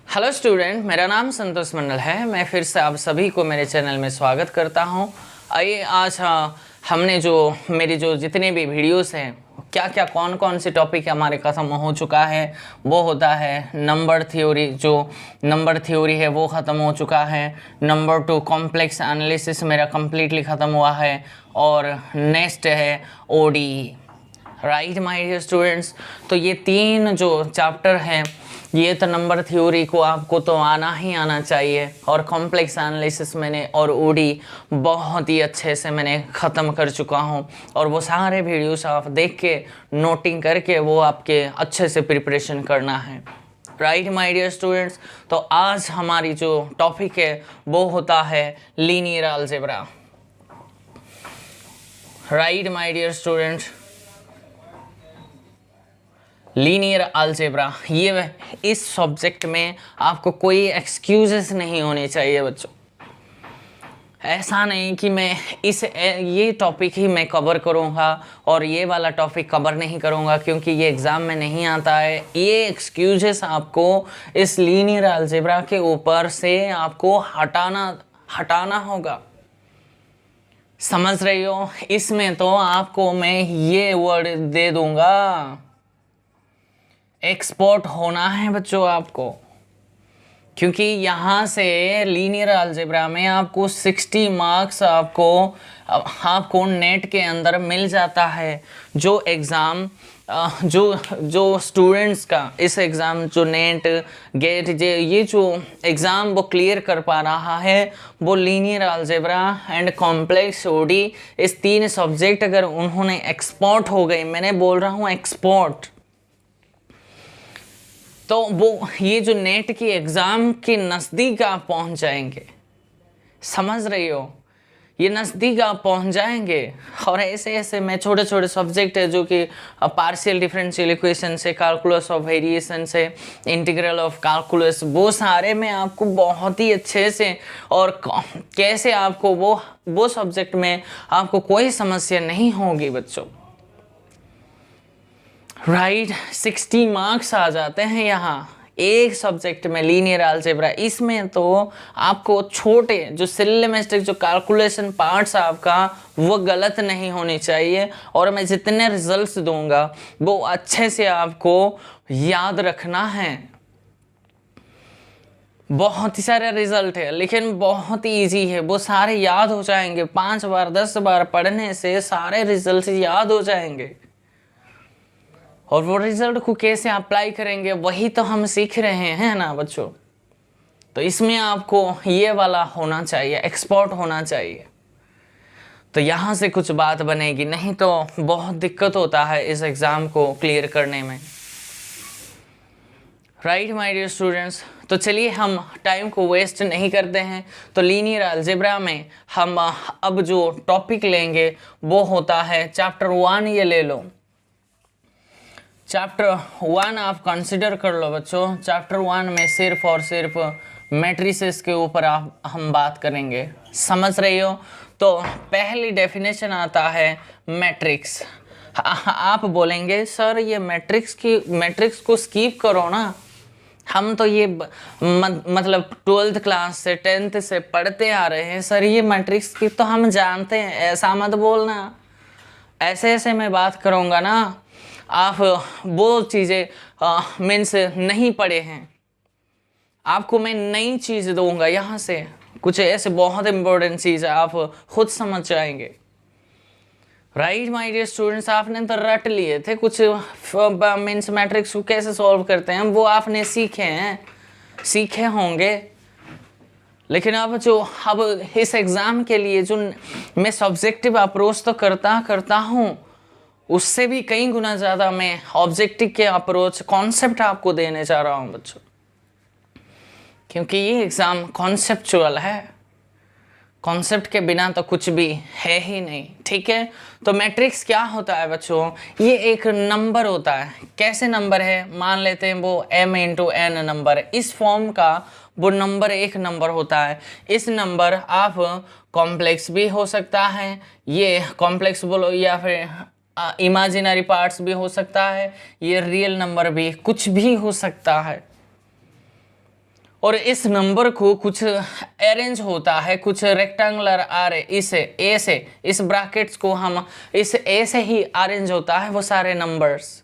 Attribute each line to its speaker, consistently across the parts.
Speaker 1: Hello student, मेरा नाम संतोष मंडल है। मैं फिर से आप सभी को मेरे चैनल में स्वागत करता हूं। आइए आज हमने मेरी जितने भी वीडियोस हैं, क्या क्या कौन कौन से टॉपिक हमारे ख़त्म हो चुका है। वो होता है नंबर थ्योरी, जो नंबर थ्योरी है वो ख़त्म हो चुका है। नंबर 2 कॉम्प्लेक्स एनालिसिस मेरा कम्प्लीटली ख़त्म हुआ है। और नेक्स्ट है OD, right my dear students. तो ये तीन जो चैप्टर हैं, ये तो नंबर थ्योरी को आपको तो आना ही आना चाहिए। और कॉम्प्लेक्स एनालिसिस मैंने और ओडी बहुत ही अच्छे से मैंने ख़त्म कर चुका हूँ। और वो सारे वीडियोस आप देख के नोटिंग करके वो आपके अच्छे से प्रिपरेशन करना है, राइट माय डियर स्टूडेंट्स। तो आज हमारी जो टॉपिक है वो होता है linear algebra, right my dear students. Linear algebra, ये इस सब्जेक्ट में आपको कोई एक्सक्यूजेस नहीं होने चाहिए बच्चों। ऐसा नहीं कि मैं ये टॉपिक ही मैं कवर करूँगा और ये वाला टॉपिक कवर नहीं करूँगा क्योंकि ये एग्ज़ाम में नहीं आता है। ये एक्सक्यूजेस आपको इस लीनियर अलजेब्रा के ऊपर से आपको हटाना होगा, समझ रही हो। इसमें तो आपको मैं ये वर्ड दे दूँगा, एक्सपर्ट होना है बच्चों आपको, क्योंकि यहाँ से लीनियर अलजेब्रा में आपको 60 मार्क्स आपको नेट के अंदर मिल जाता है। जो एग्ज़ाम जो स्टूडेंट्स का इस एग्ज़ाम जो नेट गेट ये जो एग्ज़ाम वो क्लियर कर पा रहा है, वो linear algebra and complex OD इस तीन सब्जेक्ट अगर उन्होंने एक्सपर्ट हो गए, मैंने बोल रहा हूँ एक्सपर्ट, तो वो ये जो नेट की एग्ज़ाम के नज़दीक आप पहुंच जाएंगे, समझ रही हो। ये नज़दीक आप पहुंच जाएंगे। और ऐसे ऐसे मैं छोटे छोटे सब्जेक्ट है जो कि पार्शियल डिफरेंशियल इक्वेशन से, कैलकुलस ऑफ वेरिएशन से, इंटीग्रल ऑफ कैलकुलस, वो सारे में आपको बहुत ही अच्छे से और कैसे आपको वो सब्जेक्ट में आपको कोई समस्या नहीं होगी बच्चों, राइट। 60 मार्क्स आ जाते हैं यहाँ एक सब्जेक्ट में लीनियर अलजेब्रा। इसमें तो आपको छोटे जो सिलेमेस्टिक जो कैलकुलेशन पार्ट्स आपका वो गलत नहीं होनी चाहिए। और मैं जितने रिजल्ट्स दूंगा वो अच्छे से आपको याद रखना है। बहुत ही सारे रिजल्ट है लेकिन बहुत ही ईजी है, वो सारे याद हो जाएंगे। 5 बार 10 बार पढ़ने से सारे रिजल्ट याद हो जाएंगे। और वो रिजल्ट को कैसे अप्लाई करेंगे वही तो हम सीख रहे हैं ना बच्चों। तो इसमें आपको ये वाला होना चाहिए, एक्सपर्ट होना चाहिए। तो यहाँ से कुछ बात बनेगी, नहीं तो बहुत दिक्कत होता है इस एग्ज़ाम को क्लियर करने में, राइट माय डियर स्टूडेंट्स। तो चलिए हम टाइम को वेस्ट नहीं करते हैं। तो लीनियर अलजेब्रा में हम अब जो टॉपिक लेंगे वो होता है चैप्टर 1। ये ले लो, चैप्टर 1 आप कंसिडर कर लो बच्चों। चैप्टर 1 में सिर्फ और सिर्फ मैट्रिसेस के ऊपर हम बात करेंगे, समझ रही हो। तो पहली डेफिनेशन आता है मैट्रिक्स। आप बोलेंगे सर ये मैट्रिक्स को स्किप करो ना, हम तो ये मतलब 12th क्लास से 10th से पढ़ते आ रहे हैं सर, ये मैट्रिक्स की तो हम जानते हैं। ऐसा मत बोलना, ऐसे ऐसे मैं बात करूँगा ना, आप वो चीज़ें मीन्स नहीं पढ़े हैं, आपको मैं नई चीज़ दूंगा यहाँ से, कुछ ऐसे बहुत इम्पोर्टेंट चीज़ आप खुद समझ जाएंगे, राइट माय डियर स्टूडेंट्स। आपने तो रट लिए थे कुछ मीन्स मैट्रिक्स को कैसे सॉल्व करते हैं, वो आपने सीखे होंगे। लेकिन अब इस एग्ज़ाम के लिए जो मैं सब्जेक्टिव अप्रोच तो करता हूँ, उससे भी कई गुना ज़्यादा मैं ऑब्जेक्टिव के अप्रोच कॉन्सेप्ट आपको देने जा रहा हूँ बच्चों, क्योंकि ये एग्ज़ाम कॉन्सेप्चुअल है। कॉन्सेप्ट के बिना तो कुछ भी है ही नहीं, ठीक है। तो मैट्रिक्स क्या होता है बच्चों, ये एक नंबर होता है। कैसे नंबर है, मान लेते हैं वो m × n नंबर है, इस फॉर्म का वो नंबर एक नंबर होता है। इस नंबर आप कॉम्प्लेक्स भी हो सकता है, ये कॉम्प्लेक्स बोलो, या फिर इमेजिनरी पार्ट्स भी हो सकता है, ये रियल नंबर भी कुछ भी हो सकता है, और इस नंबर को कुछ अरेंज होता है, कुछ रेक्टेंगुलर आर इसे ए से, इस ब्रैकेट्स को हम इस ए से ही अरेंज होता है वो सारे नंबर्स,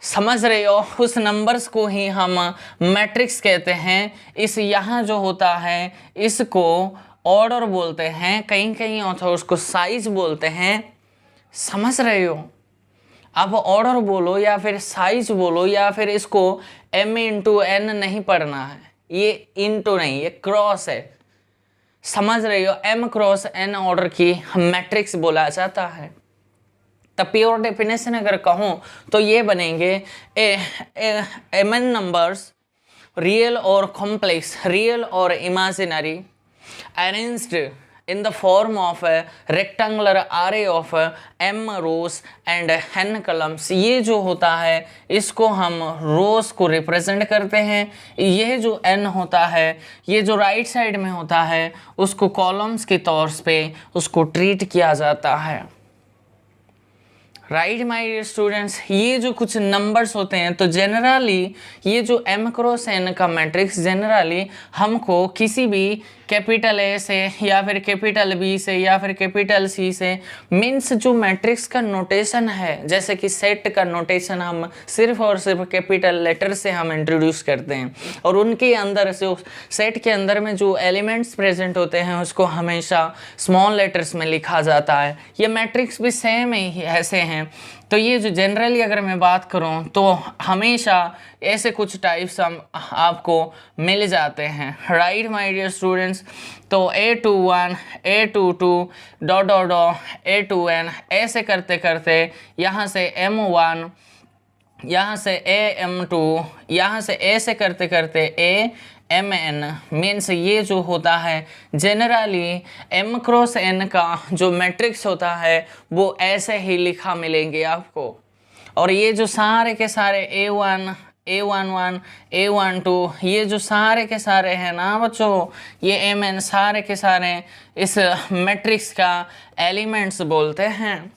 Speaker 1: समझ रहे हो। उस नंबर्स को ही हम मैट्रिक्स कहते हैं। इस यहाँ जो होता है इसको ऑर्डर बोलते हैं, कहीं कहीं ऑथर उसको साइज बोलते हैं, समझ रहे हो। अब ऑर्डर बोलो या फिर साइज बोलो या फिर इसको m इंटू एन नहीं पढ़ना है, ये इंटू नहीं, ये क्रॉस है, समझ रहे हो। m क्रॉस n ऑर्डर की मैट्रिक्स बोला जाता है। द प्योर डेफिनेशन अगर कहूँ तो ये बनेंगे mn नंबर्स रियल और कॉम्प्लेक्स, रियल और imaginary, arranged in the form of a rectangular array of m rows and n columns। ये जो होता है इसको हम रोज को रिप्रेजेंट करते हैं। यह जो n होता है, ये जो राइट साइड में होता है उसको कॉलम्स के तौर पे उसको ट्रीट किया जाता है। राइट माय डियर स्टूडेंट्स, ये जो कुछ नंबर्स होते हैं तो जनरली ये जो m क्रॉस n का मैट्रिक्स जनरली हमको किसी भी कैपिटल ए से या फिर कैपिटल बी से या फिर कैपिटल सी से, मीन्स जो मैट्रिक्स का नोटेशन है, जैसे कि सेट का नोटेशन हम सिर्फ और सिर्फ कैपिटल लेटर से हम इंट्रोड्यूस करते हैं और उनके अंदर से सेट के अंदर में जो एलिमेंट्स प्रेजेंट होते हैं उसको हमेशा स्मॉल लेटर्स में लिखा जाता है। ये मैट्रिक्स भी सेम ही ऐसे हैं। तो ये जो जनरली अगर मैं बात करूं तो हमेशा ऐसे कुछ टाइप्स हम आपको मिल जाते हैं। राइट माय डियर स्टूडेंट्स, तो A21 A22 dot dot dot A2n ऐसे करते करते यहाँ से M1, यहाँ से AM2, यहाँ से ऐसे करते करते AMN, मीन्स ये जो होता है जनरली m क्रॉस n का जो मैट्रिक्स होता है वो ऐसे ही लिखा मिलेंगे आपको। और ये जो सारे के सारे A1 A11 A12 ये जो सारे के सारे हैं ना बच्चों, ये mn सारे के सारे इस मैट्रिक्स का एलिमेंट्स बोलते हैं,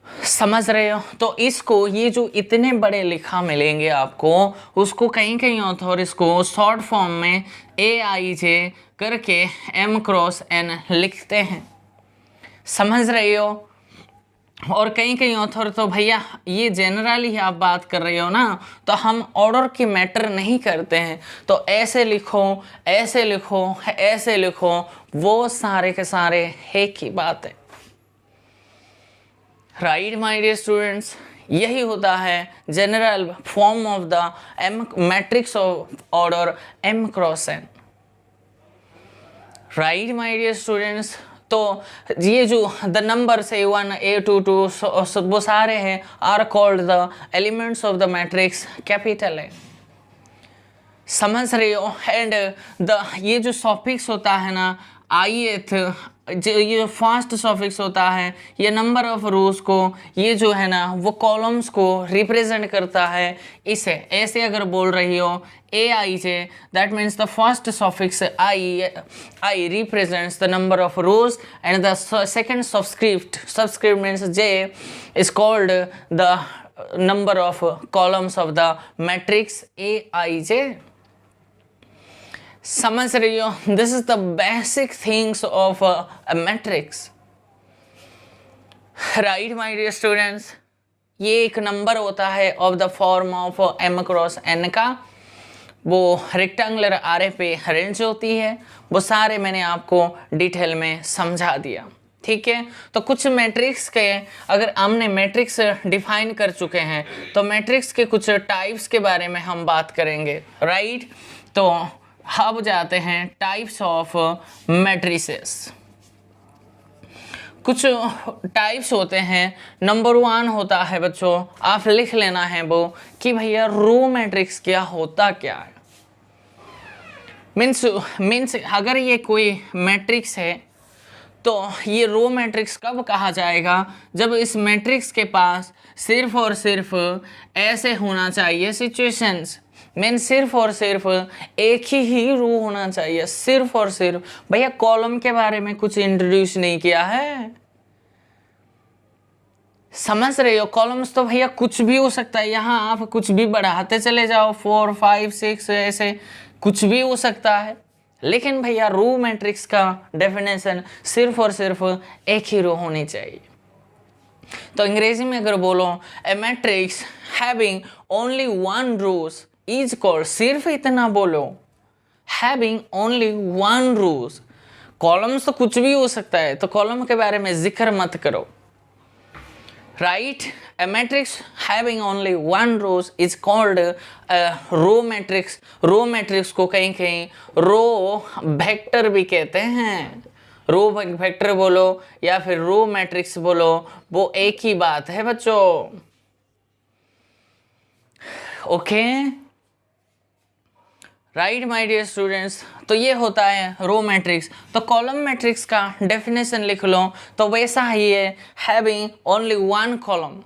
Speaker 1: समझ रहे हो। तो इसको ये जो इतने बड़े लिखा मिलेंगे आपको, उसको कहीं कहीं ऑथर इसको शॉर्ट फॉर्म में AIJ करके m क्रॉस n लिखते हैं, समझ रहे हो। और कहीं कहीं ऑथर तो भैया ये जनरली आप बात कर रहे हो ना, तो हम ऑर्डर की मैटर नहीं करते हैं, तो ऐसे लिखो ऐसे लिखो ऐसे लिखो, वो सारे के सारे एक ही बात है। राइट माय डियर स्टूडेंट्स, यही होता है general form of the m matrix of order m cross n। Right my dear students, तो ये जो द नंबर्स A1 A22 वो सारे हैं are called the elements of the matrix capital है, समझ रहे हो। एंड द ये जो सॉफिक्स होता है ना ith, ये फर्स्ट सॉफिक्स होता है, ये नंबर ऑफ रोज को, ये जो है ना वो कॉलम्स को रिप्रेजेंट करता है। इसे ऐसे अगर बोल रही हो AIJ, that means the first suffix I represents the number of rows and the second subscript means J is called the number of columns of the matrix AIJ। समझ रही हो, this is the basic things of a matrix. Right my dear students, ये एक number होता है of the form of m cross n का, वो rectangular आरे पे अरेंज होती है, वो सारे मैंने आपको डिटेल में समझा दिया, ठीक है। तो कुछ मैट्रिक्स के अगर हमने मैट्रिक्स डिफाइन कर चुके हैं तो मैट्रिक्स के कुछ टाइप्स के बारे में हम बात करेंगे, राइट। तो अब जाते हैं टाइप्स ऑफ मैट्रिसेस। कुछ टाइप्स होते हैं। नंबर 1 होता है बच्चों, आप लिख लेना है वो कि भैया रो मैट्रिक्स क्या होता क्या है। मीन्स अगर ये कोई मैट्रिक्स है तो ये रो मैट्रिक्स कब कहा जाएगा, जब इस मैट्रिक्स के पास सिर्फ और सिर्फ ऐसे होना चाहिए सिचुएशंस, मीन सिर्फ और सिर्फ एक ही रो होना चाहिए, सिर्फ और सिर्फ। भैया कॉलम के बारे में कुछ इंट्रोड्यूस नहीं किया है, समझ रहे हो? कॉलम्स तो भैया कुछ भी हो सकता है, यहाँ आप कुछ भी बढ़ाते चले जाओ, 4 5 6 ऐसे कुछ भी हो सकता है। लेकिन भैया रो मैट्रिक्स का डेफिनेशन सिर्फ और सिर्फ एक ही रो होनी चाहिए। तो अंग्रेजी में अगर बोलो a matrix having only one rows is called, सिर्फ इतना बोलो, having only one rows. Columns तो कुछ भी हो सकता है, तो कॉलम के बारे में जिक्र मत करो, right. A matrix having only one rows is called a row matrix. Row matrix को कहीं कहीं रो वेक्टर भी कहते हैं। रो वेक्टर बोलो या फिर रो मैट्रिक्स बोलो, वो एक ही बात है बच्चों। Okay, right my dear students. तो ये होता है रो मैट्रिक्स। तो कॉलम मैट्रिक्स का डेफिनेशन लिख लो, तो वैसा ही है, having only one column.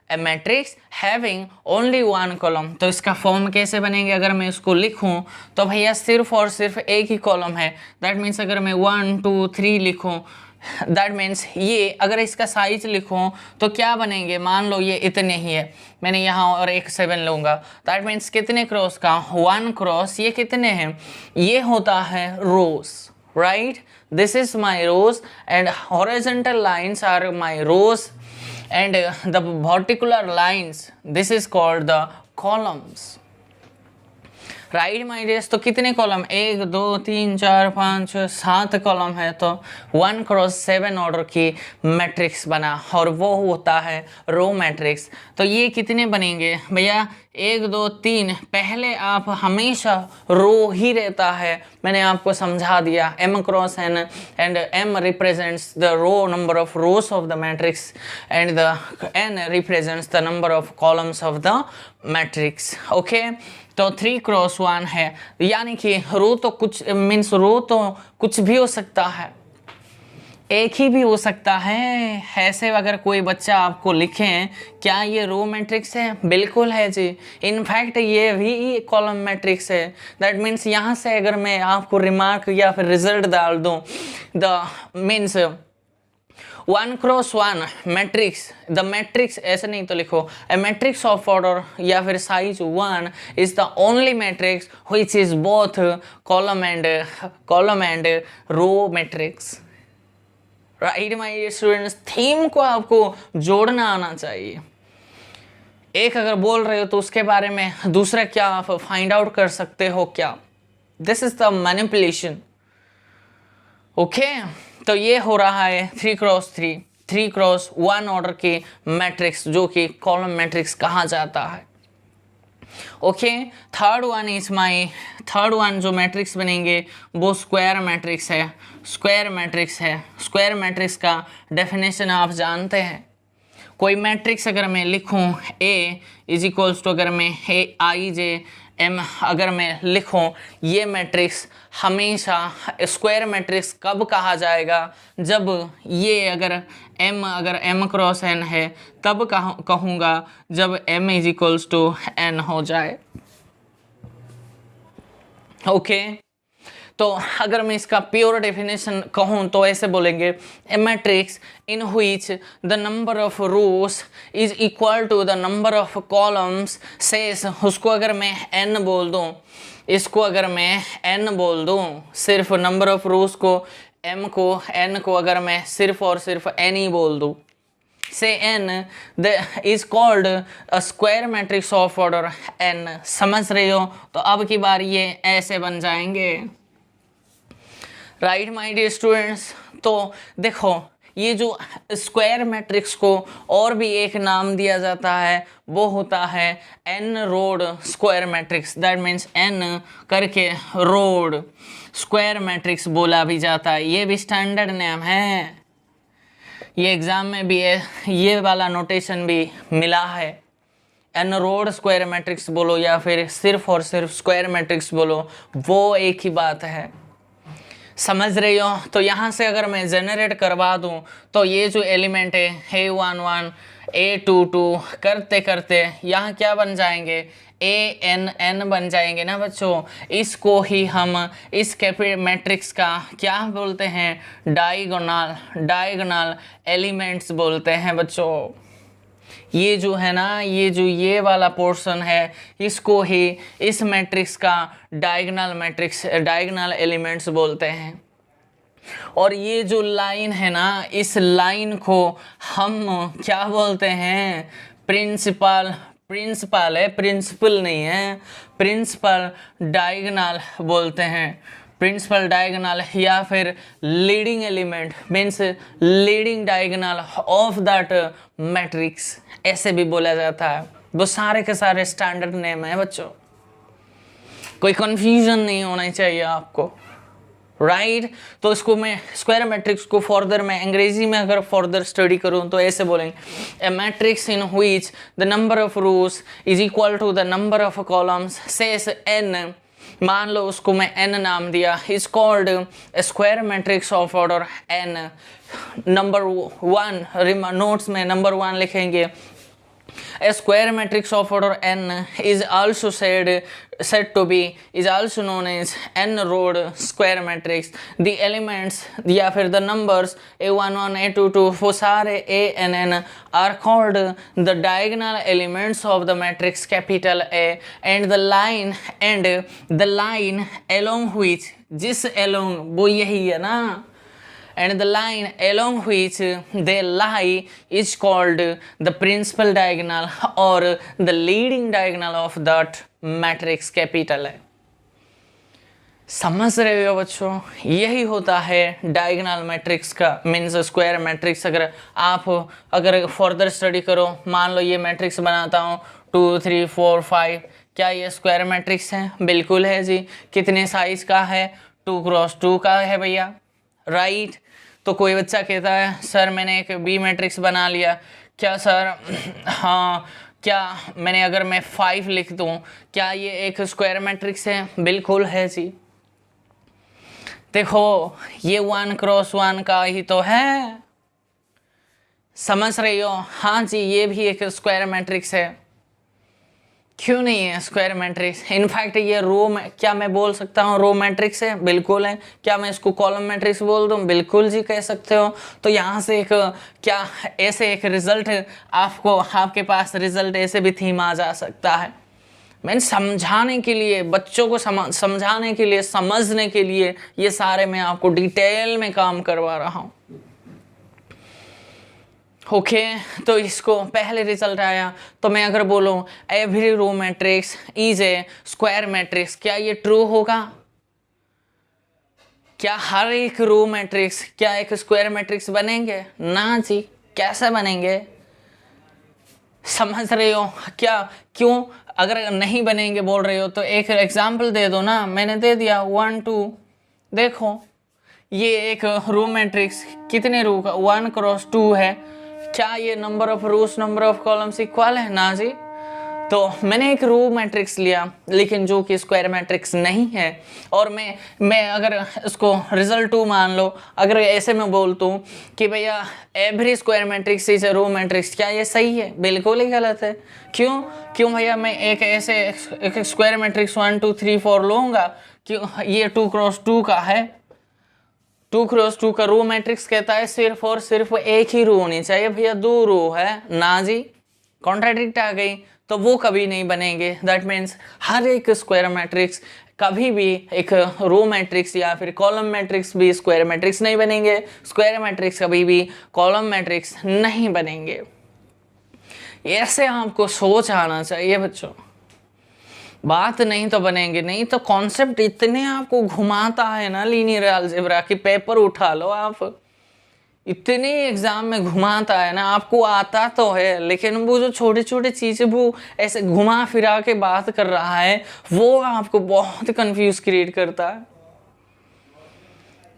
Speaker 1: A matrix having only one column. तो इसका फॉर्म कैसे बनेंगे अगर मैं इसको लिखूं, तो भैया सिर्फ और सिर्फ एक ही कॉलम है। दैट मीन्स अगर मैं 1 2 3 लिखूं, दैट मीन्स ये अगर इसका साइज लिखूं तो क्या बनेंगे, मान लो ये इतने ही है, मैंने यहाँ और एक 7 लूँगा, दैट मीन्स कितने क्रॉस का, 1 क्रॉस, ये कितने हैं, ये होता है rows, right. This is my rows and horizontal lines are my rows and the vertical lines, this is called the columns, right my dears. तो कितने कॉलम, 1 2 3 4 5 6 7 कॉलम है, तो 1 क्रॉस 7 ऑर्डर की मैट्रिक्स बना और वो होता है रो मैट्रिक्स। तो ये कितने बनेंगे भैया, 1 2 3, पहले आप हमेशा रो ही रहता है, मैंने आपको समझा दिया, m cross n and m represents the row number of rows of the matrix and the n represents the number of columns of the matrix. Okay, तो 3 क्रॉस 1 है, यानी कि रो तो कुछ मीन्स रो तो कुछ भी हो सकता है, एक ही भी हो सकता है। ऐसे अगर कोई बच्चा आपको लिखे क्या ये रो मैट्रिक्स है, बिल्कुल है जी, इनफैक्ट ये भी कॉलम मैट्रिक्स है। दैट मीन्स यहाँ से अगर मैं आपको रिमार्क या फिर रिजल्ट डाल दूँ, the means 1 cross 1 matrix, the matrix ऐसे नहीं तो लिखो, ए मैट्रिक्स ऑफ ऑर्डर या फिर size 1 is the only matrix which is both column and row matrix, right my students. थीम को आपको जोड़ना आना चाहिए, एक अगर बोल रहे हो तो उसके बारे में दूसरा क्या आप फाइंड आउट कर सकते हो क्या, this is the manipulation. Okay, तो ये हो रहा है 3 क्रॉस 1 ऑर्डर की मैट्रिक्स, जो कि कॉलम मैट्रिक्स कहा जाता है। ओके, थर्ड वन जो मैट्रिक्स बनेंगे वो स्क्वायर मैट्रिक्स है। स्क्वायर मैट्रिक्स का डेफिनेशन आप जानते हैं, कोई मैट्रिक्स अगर मैं लिखूं A इज इक्वल्स टू, अगर मैं AIJM अगर मैं लिखूं, ये मैट्रिक्स हमेशा स्क्वायर मैट्रिक्स कब कहा जाएगा, जब ये अगर M क्रॉस n है तब कहूँगा जब M is equals to n हो जाए। ओके, तो अगर मैं इसका प्योर डेफिनेशन कहूँ तो ऐसे बोलेंगे, a matrix in which the number of rows is equal to the number of columns says, उसको अगर मैं n बोल दूँ, इसको अगर मैं n बोल दूँ, सिर्फ नंबर ऑफ रोज को m को n को अगर मैं सिर्फ और सिर्फ n ही बोल दूँ, से n is called a square matrix of order n, समझ रहे हो। तो अब की बार ये ऐसे बन जाएंगे, राइट माय डियर स्टूडेंट्स। तो देखो, ये जो स्क्वायर मैट्रिक्स को और भी एक नाम दिया जाता है, वो होता है n road square matrix, that means n करके रोड स्क्वायर मैट्रिक्स बोला भी जाता है, ये भी स्टैंडर्ड नेम है, ये एग्ज़ाम में भी है, ये वाला नोटेशन भी मिला है। n रोड स्क्वायर मैट्रिक्स बोलो या फिर सिर्फ और सिर्फ स्क्वायर मैट्रिक्स बोलो, वो एक ही बात है, समझ रही हो। तो यहाँ से अगर मैं जनरेट करवा दूँ तो ये जो एलिमेंट है A11 A22 करते करते यहाँ क्या बन जाएंगे, ANN बन जाएंगे ना बच्चों। इसको ही हम इस मैट्रिक्स का क्या बोलते हैं, डायगोनल एलिमेंट्स बोलते हैं बच्चों। ये जो है ना, ये वाला पोर्शन है, इसको ही इस मैट्रिक्स का डायगोनल एलिमेंट्स बोलते हैं। और ये जो लाइन है ना, इस लाइन को हम क्या बोलते हैं, प्रिंसिपल नहीं है, प्रिंसिपल डायगोनल बोलते हैं। प्रिंसिपल डायगोनल या फिर leading element means leading diagonal of that matrix, ऐसे भी बोला जाता है। वो सारे के सारे स्टैंडर्ड नेम है बच्चों, कोई कंफ्यूजन नहीं होना चाहिए आपको, राइट। तो इसको मैं स्क्वायर मैट्रिक्स को फर्दर मैं अंग्रेजी में अगर फर्दर स्टडी करूं तो ऐसे बोलेंगे, a matrix in which the number of rows is equal to the number of columns says n, मान लो उसको मैं n नाम दिया, is called square matrix of order n। Number 1 notes में नंबर 1 लिखेंगे, a square matrix of order n is also said to be is also known as n-row square matrix। the elements या फिर the numbers a11 a22 वो सारे a-n-n are called the diagonal elements of the matrix capital A and the line along which, जिस along वो यही है ना, and the line along which they lie is called the principal diagonal or the leading diagonal of that matrix capital है। समझ रहे हो बच्चों, यही होता है डायगोनल मैट्रिक्स का मीन्स स्क्वायर मैट्रिक्स। अगर फर्दर स्टडी करो, मान लो ये मैट्रिक्स बनाता हूँ 2 3 4 5, क्या ये स्क्वायर मैट्रिक्स है? बिल्कुल है जी। कितने साइज का है? 2 क्रॉस 2 का है भैया, राइट। तो कोई बच्चा कहता है सर मैंने एक बी मैट्रिक्स बना लिया, क्या सर? हाँ, क्या मैंने अगर मैं 5 लिख दूँ क्या ये एक स्क्वायर मैट्रिक्स है? बिल्कुल है जी। देखो ये 1 क्रॉस 1 का ही तो है, समझ रही हो? हाँ जी, ये भी एक स्क्वायर मैट्रिक्स है। क्यों नहीं है स्क्वायर मैट्रिक्स? इनफैक्ट ये रो में, क्या मैं बोल सकता हूँ रो मैट्रिक्स है? बिल्कुल है। क्या मैं इसको कॉलम मैट्रिक्स बोल दूँ? बिल्कुल जी कह सकते हो। तो यहाँ से एक क्या ऐसे एक रिजल्ट आपको, आपके पास रिजल्ट ऐसे भी थीम आ जा सकता है। मैंने समझाने के लिए, बच्चों को समझाने के लिए, समझने के लिए ये सारे मैं आपको डिटेल में काम करवा रहा हूँ। ओके तो इसको पहले रिजल्ट आया, तो मैं अगर बोलूँ every row matrix is a square matrix, क्या ये ट्रू होगा? क्या हर एक रो मैट्रिक्स क्या एक स्क्वायर मैट्रिक्स बनेंगे? ना जी, कैसे बनेंगे? समझ रहे हो क्या? क्यों? अगर नहीं बनेंगे बोल रहे हो तो एक एग्जाम्पल दे दो ना। मैंने दे दिया 1 2। देखो ये एक रो मैट्रिक्स कितने रो का? 1 क्रॉस 2 है। क्या ये number of rose number of columns equal है? ना जी। तो मैंने एक रो मैट्रिक्स लिया लेकिन जो कि स्क्वायर मैट्रिक्स नहीं है, और मैं अगर इसको रिजल्ट 2 मान लो, अगर ऐसे मैं बोलता हूँ कि भैया every square matrix is a row matrix, क्या ये सही है? बिल्कुल ही गलत है। क्यों भैया? मैं एक ऐसे एक स्क्वायर मैट्रिक्स 1 2 3 4 लूँगा, क्यों? ये 2 क्रॉस 2 का है। 2 क्रॉस 2 का रो मैट्रिक्स कहता है सिर्फ और सिर्फ एक ही रो होनी चाहिए। भैया 2 रो है ना जी, कॉन्ट्राडिक्ट आ गई, तो वो कभी नहीं बनेंगे। दैट मीन्स हर एक स्क्वायर मैट्रिक्स कभी भी एक रो मैट्रिक्स या फिर कॉलम मैट्रिक्स भी स्क्वायर मैट्रिक्स नहीं बनेंगे। स्क्वायर मैट्रिक्स कभी भी कॉलम मैट्रिक्स नहीं बनेंगे। ऐसे आपको सोच आना चाहिए बच्चों, बात नहीं तो बनेंगे। नहीं तो कॉन्सेप्ट इतने आपको घुमाता है ना लीनियर अलजेब्रा की, पेपर उठा लो आप, इतने एग्जाम में घुमाता है ना। आपको आता तो है लेकिन वो जो छोटे छोटे चीज़ें वो ऐसे घुमा फिरा के बात कर रहा है, वो आपको बहुत कंफ्यूज क्रिएट करता है।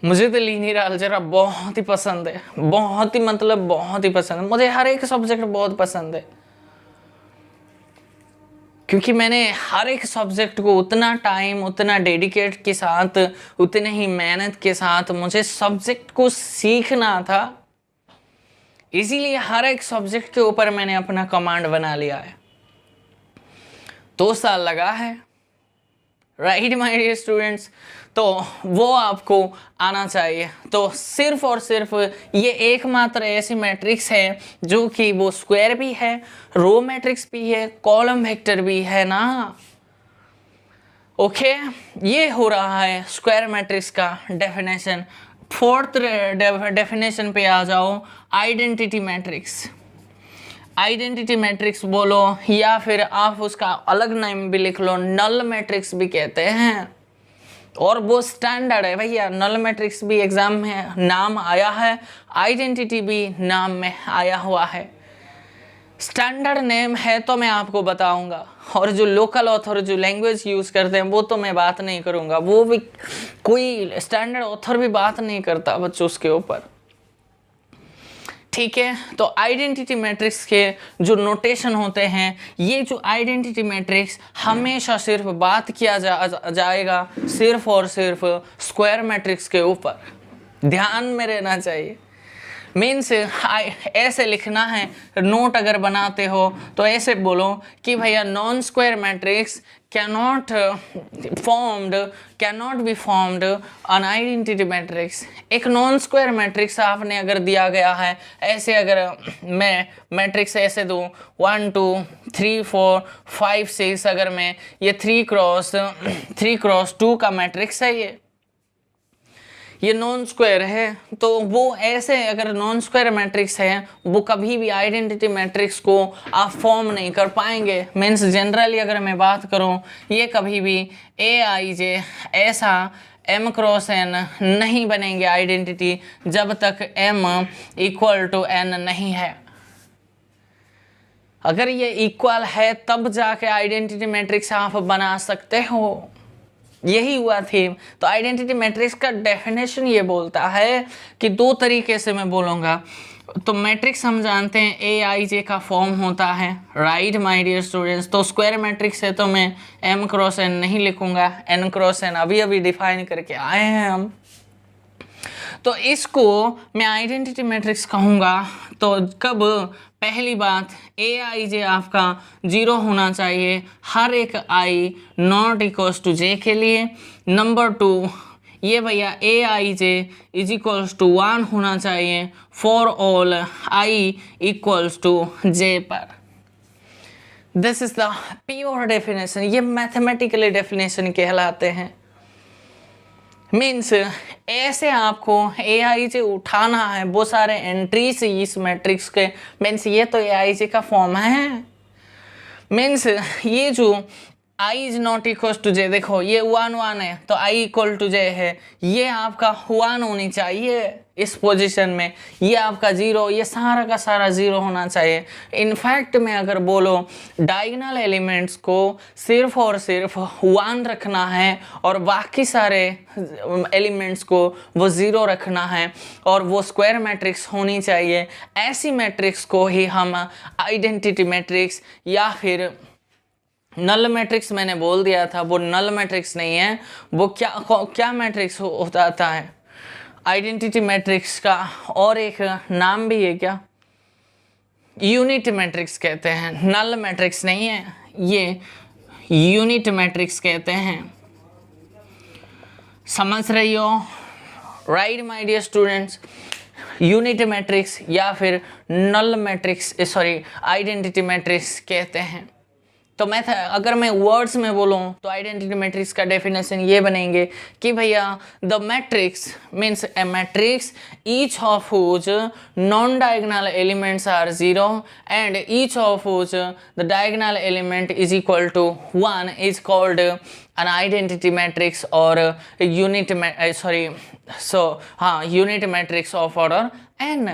Speaker 1: मुझे तो लीनियर अलजेब्रा बहुत ही पसंद है, बहुत ही मतलब बहुत ही पसंद है। मुझे हर एक सब्जेक्ट बहुत पसंद है क्योंकि मैंने हर एक सब्जेक्ट को उतना टाइम, उतना डेडिकेट के साथ, उतने ही मेहनत के साथ मुझे सब्जेक्ट को सीखना था। इसीलिए हर एक सब्जेक्ट के ऊपर मैंने अपना कमांड बना लिया है। 2 साल लगा है, राइट माय डियर स्टूडेंट्स, तो वो आपको आना चाहिए। तो सिर्फ और सिर्फ ये एकमात्र ऐसी मैट्रिक्स है जो कि वो स्क्वायर भी है, रो मैट्रिक्स भी है, कॉलम वेक्टर भी है ना। ओके, ये हो रहा है स्क्वायर मैट्रिक्स का डेफिनेशन। 4th डेफिनेशन पे आ जाओ, आइडेंटिटी मैट्रिक्स। आइडेंटिटी मैट्रिक्स बोलो या फिर आप उसका अलग नाम भी लिख लो, नल मैट्रिक्स भी कहते हैं। और वो स्टैंडर्ड है भैया, नल मैट्रिक्स भी एग्जाम में नाम आया है, आइडेंटिटी भी नाम में आया हुआ है। स्टैंडर्ड नेम है तो मैं आपको बताऊंगा, और जो लोकल ऑथर जो लैंग्वेज यूज़ करते हैं वो तो मैं बात नहीं करूंगा, वो भी कोई स्टैंडर्ड ऑथर भी बात नहीं करता बच्चों उसके ऊपर। ठीक है, तो आइडेंटिटी मैट्रिक्स के जो नोटेशन होते हैं, ये जो आइडेंटिटी मैट्रिक्स हमेशा सिर्फ बात किया जाएगा सिर्फ और सिर्फ स्क्वायर मैट्रिक्स के ऊपर, ध्यान में रहना चाहिए। मीन्स ऐसे लिखना है, नोट अगर बनाते हो तो ऐसे बोलो कि भैया non square matrix cannot be formed an identity matrix. एक नॉन स्क्वायर मैट्रिक्स आपने अगर दिया गया है, ऐसे अगर मैं मैट्रिक्स ऐसे दूँ 1 2 3 4 5 6, अगर मैं ये 3x2 का मैट्रिक्स है, ये नॉन स्क्वायर है, तो वो ऐसे अगर नॉन स्क्वायर मैट्रिक्स है वो कभी भी आइडेंटिटी मैट्रिक्स को आप फॉर्म नहीं कर पाएंगे। मीन्स जनरली अगर मैं बात करूं, ये कभी भी AIJ ऐसा M क्रॉस N नहीं बनेंगे आइडेंटिटी जब तक M इक्वल टू N नहीं है। अगर ये इक्वल है तब जाके आइडेंटिटी मैट्रिक्स आप बना सकते हो, यही हुआ थीम। तो आइडेंटिटी मैट्रिक्स का डेफिनेशन ये बोलता है कि 2 तरीके से मैं बोलूँगा। तो मैट्रिक्स हम जानते हैं AIJ का फॉर्म होता है, राइट माय डियर स्टूडेंट्स। तो स्क्वायर मैट्रिक्स है तो मैं M क्रॉस N नहीं लिखूँगा, N क्रॉस N अभी डिफाइन करके आए हैं हम। तो इसको मैं आइडेंटिटी मैट्रिक्स कहूँगा। तो कब, पहली बात AIJ आपका 0 होना चाहिए हर एक I not equals to J के लिए। नंबर 2, ये भैया AIJ इज इक्वल्स टू 1 होना चाहिए for all I equals to J पर। This is the pure definition, ये मैथमेटिकली डेफिनेशन कहलाते हैं। मीन्स ऐसे आपको AIJ उठाना है, वो सारे एंट्रीज इस मैट्रिक्स के। मीन्स ये तो AIJ का फॉर्म है। मीन्स ये जो I is not equal to J, देखो ये 1 1 है तो I इक्वल टू J है, ये आपका 1 होनी चाहिए इस पोजीशन में, ये आपका 0, ये सारा का सारा 0 होना चाहिए। इनफैक्ट मैं अगर बोलो डायगोनल एलिमेंट्स को सिर्फ और सिर्फ 1 रखना है और बाकी सारे एलिमेंट्स को वो 0 रखना है, और वो स्क्वायर मैट्रिक्स होनी चाहिए। ऐसी मैट्रिक्स को ही हम आइडेंटिटी मैट्रिक्स या फिर नल मैट्रिक्स, मैंने बोल दिया था वो नल मैट्रिक्स नहीं है, वो क्या मैट्रिक्स होता है आइडेंटिटी मैट्रिक्स का, और एक नाम भी है क्या, यूनिट मैट्रिक्स कहते हैं। नल मैट्रिक्स नहीं है, ये यूनिट मैट्रिक्स कहते हैं। समझ रही हो, right my dear students. Unit matrix या फिर null matrix, sorry identity matrix कहते हैं। तो अगर मैं वर्ड्स में बोलूँ तो आइडेंटिटी मैट्रिक्स का डेफिनेशन ये बनेंगे कि भैया the matrix means a matrix each of whose non diagonal elements are 0 and each of whose the diagonal element is equal to 1 is called an identity matrix or unit unit matrix of order n।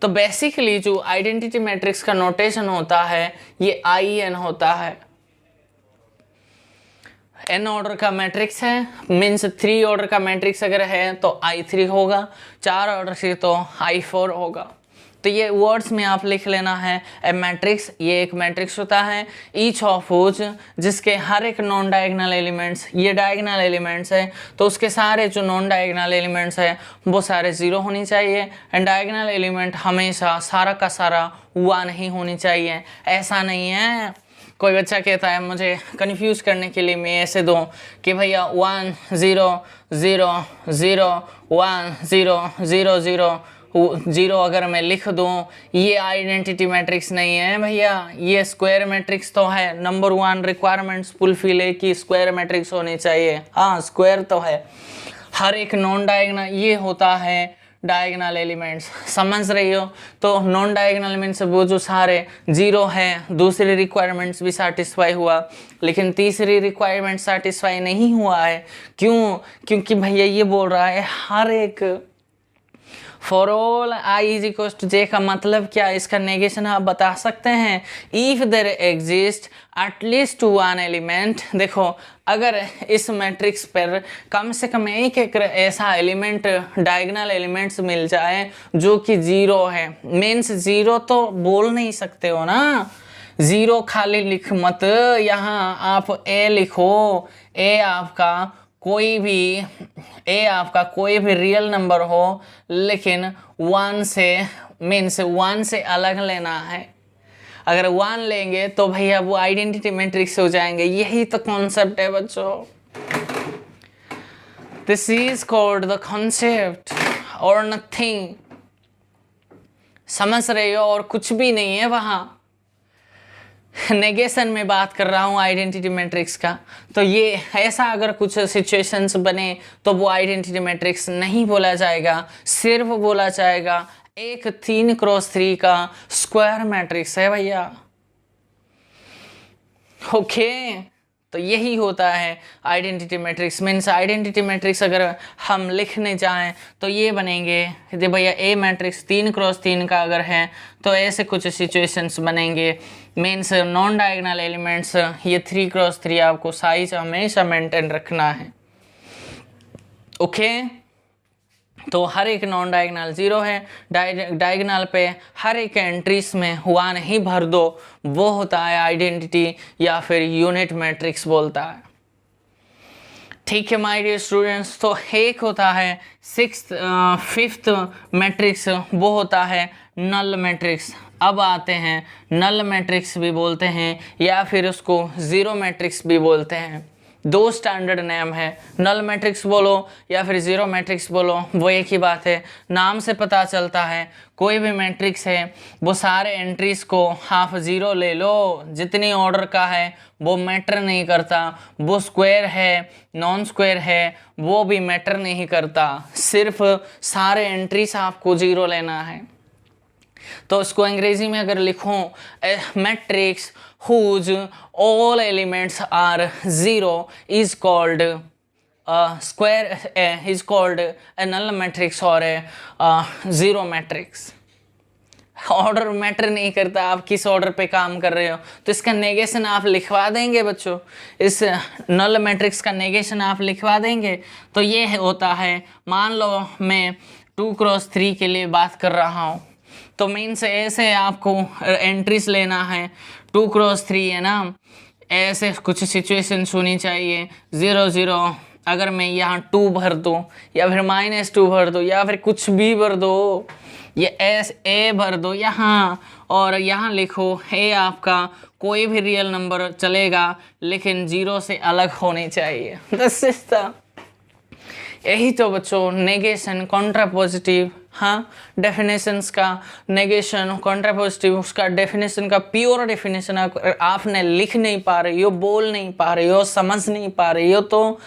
Speaker 1: तो basically जो identity matrix का notation होता है ये IN होता है। n order का matrix है, मीन्स 3 ऑर्डर का मैट्रिक्स अगर है तो I3 होगा, 4 ऑर्डर से तो I4 होगा। तो ये वर्ड्स में आप लिख लेना है ए मैट्रिक्स, ये एक मैट्रिक्स होता है, ईच ऑफ व्हिच, जिसके हर एक नॉन डायगोनल एलिमेंट्स, ये डायगोनल एलिमेंट्स है तो उसके सारे जो नॉन डायगोनल एलिमेंट्स है वो सारे ज़ीरो होनी चाहिए, एंड डायगोनल एलिमेंट हमेशा सारा का सारा 1 ही होनी चाहिए। ऐसा नहीं है कोई बच्चा कहता है मुझे कंफ्यूज करने के लिए मैं ऐसे दूँ कि भैया 1 0 0 0 1 0 0 0 0 अगर मैं लिख दूँ, ये आइडेंटिटी मैट्रिक्स नहीं है भैया, ये स्क्वायर मैट्रिक्स तो है। नंबर 1 रिक्वायरमेंट्स फुलफिल है कि स्क्वायर मैट्रिक्स होनी चाहिए, हाँ स्क्वायर तो है। हर एक नॉन डायगोनल ये होता है डायगोनल एलिमेंट्स, समझ रही हो? तो नॉन डायगोनल मीन्स वो जो सारे 0 है, दूसरी रिक्वायरमेंट्स भी सेटिस्फाई हुआ, लेकिन तीसरी रिक्वायरमेंट सेटिस्फाई नहीं हुआ है। क्यों? क्योंकि भैया ये बोल रहा है हर एक for all I is equal to J का मतलब क्या है? इसका नेगेशन आप बता सकते हैं। If there exist at least 1 element, देखो अगर इस मैट्रिक्स पर कम से कम एक ऐसा एलिमेंट डायगोनल एलिमेंट्स मिल जाए जो कि 0 है, मीन्स 0 तो बोल नहीं सकते हो ना, 0 खाली लिख मत, यहाँ आप ए लिखो, ए आपका कोई भी रियल नंबर हो, लेकिन 1 से मीन्स 1 से अलग लेना है। अगर 1 लेंगे तो भैया वो आइडेंटिटी मैट्रिक्स हो जाएंगे। यही तो कॉन्सेप्ट है बच्चों, this is called the concept और नथिंग, समझ रहे हो? और कुछ भी नहीं है वहाँ। नेगेशन में बात कर रहा हूँ आइडेंटिटी मैट्रिक्स का, तो ये ऐसा अगर कुछ सिचुएशंस बने तो वो आइडेंटिटी मैट्रिक्स नहीं बोला जाएगा, सिर्फ बोला जाएगा एक 3x3 का स्क्वायर मैट्रिक्स है भैया। ओके, तो यही होता है identity matrix. Means identity matrix अगर हम लिखने जाएं तो ये बनेंगे, यदि भैया ए मैट्रिक्स 3x3 का अगर है तो ऐसे कुछ सिचुएशंस बनेंगे। मीन्स नॉन डायगोनल एलिमेंट्स ये 3x3 आपको साइज हमेशा मेंटेन रखना है। ओके, तो हर एक नॉन डायगोनल 0 है, डायगोनल पे हर एक एंट्रीज में 1 ही भर दो, वो होता है आइडेंटिटी या फिर यूनिट मैट्रिक्स बोलता है। ठीक है माय डियर स्टूडेंट्स, तो एक होता है 5th मैट्रिक्स, वो होता है नल मैट्रिक्स। अब आते हैं नल मैट्रिक्स भी बोलते हैं या फिर उसको ज़ीरो मैट्रिक्स भी बोलते हैं। 2 स्टैंडर्ड नेम है, नल मैट्रिक्स बोलो या फिर ज़ीरो मैट्रिक्स बोलो, वो एक ही बात है। नाम से पता चलता है कोई भी मैट्रिक्स है वो सारे एंट्रीज को हाफ 0 ले लो, जितनी ऑर्डर का है वो मैटर नहीं करता, वो स्क्वायर है नॉन स्क्वायर है वो भी मैटर नहीं करता, सिर्फ सारे एंट्रीज आपको 0 लेना है। तो इसको अंग्रेजी में अगर लिखूं, matrix whose all elements are 0 is called is called a null matrix or a zero matrix। Order matter नहीं करता, आप किस ऑर्डर पे काम कर रहे हो, तो इसका नेगेशन आप लिखवा देंगे बच्चों, इस नल मैट्रिक्स का नेगेशन आप लिखवा देंगे। तो ये होता है, मान लो मैं 2x3 के लिए बात कर रहा हूँ, तो मीन्स ऐसे आपको एंट्रीज लेना है 2x3 है ना, ऐसे कुछ सिचुएशंस होनी चाहिए 0 0। अगर मैं यहाँ 2 भर दूँ या फिर -2 भर दूँ या फिर कुछ भी भर दो, ये ए भर दो यहाँ, और यहाँ लिखो ए आपका कोई भी रियल नंबर चलेगा लेकिन 0 से अलग होनी चाहिए। दिस इज द, यही तो बच्चों नेगेशन कॉन्ट्रापोजिटिव, हाँ डेफिनेशंस का नेगेशन कॉन्ट्रापोजिटिव, उसका डेफिनेशन का प्योर डेफिनेशन आपने लिख नहीं पा रही हो, बोल नहीं पा रही हो, समझ नहीं पा रही हो, तो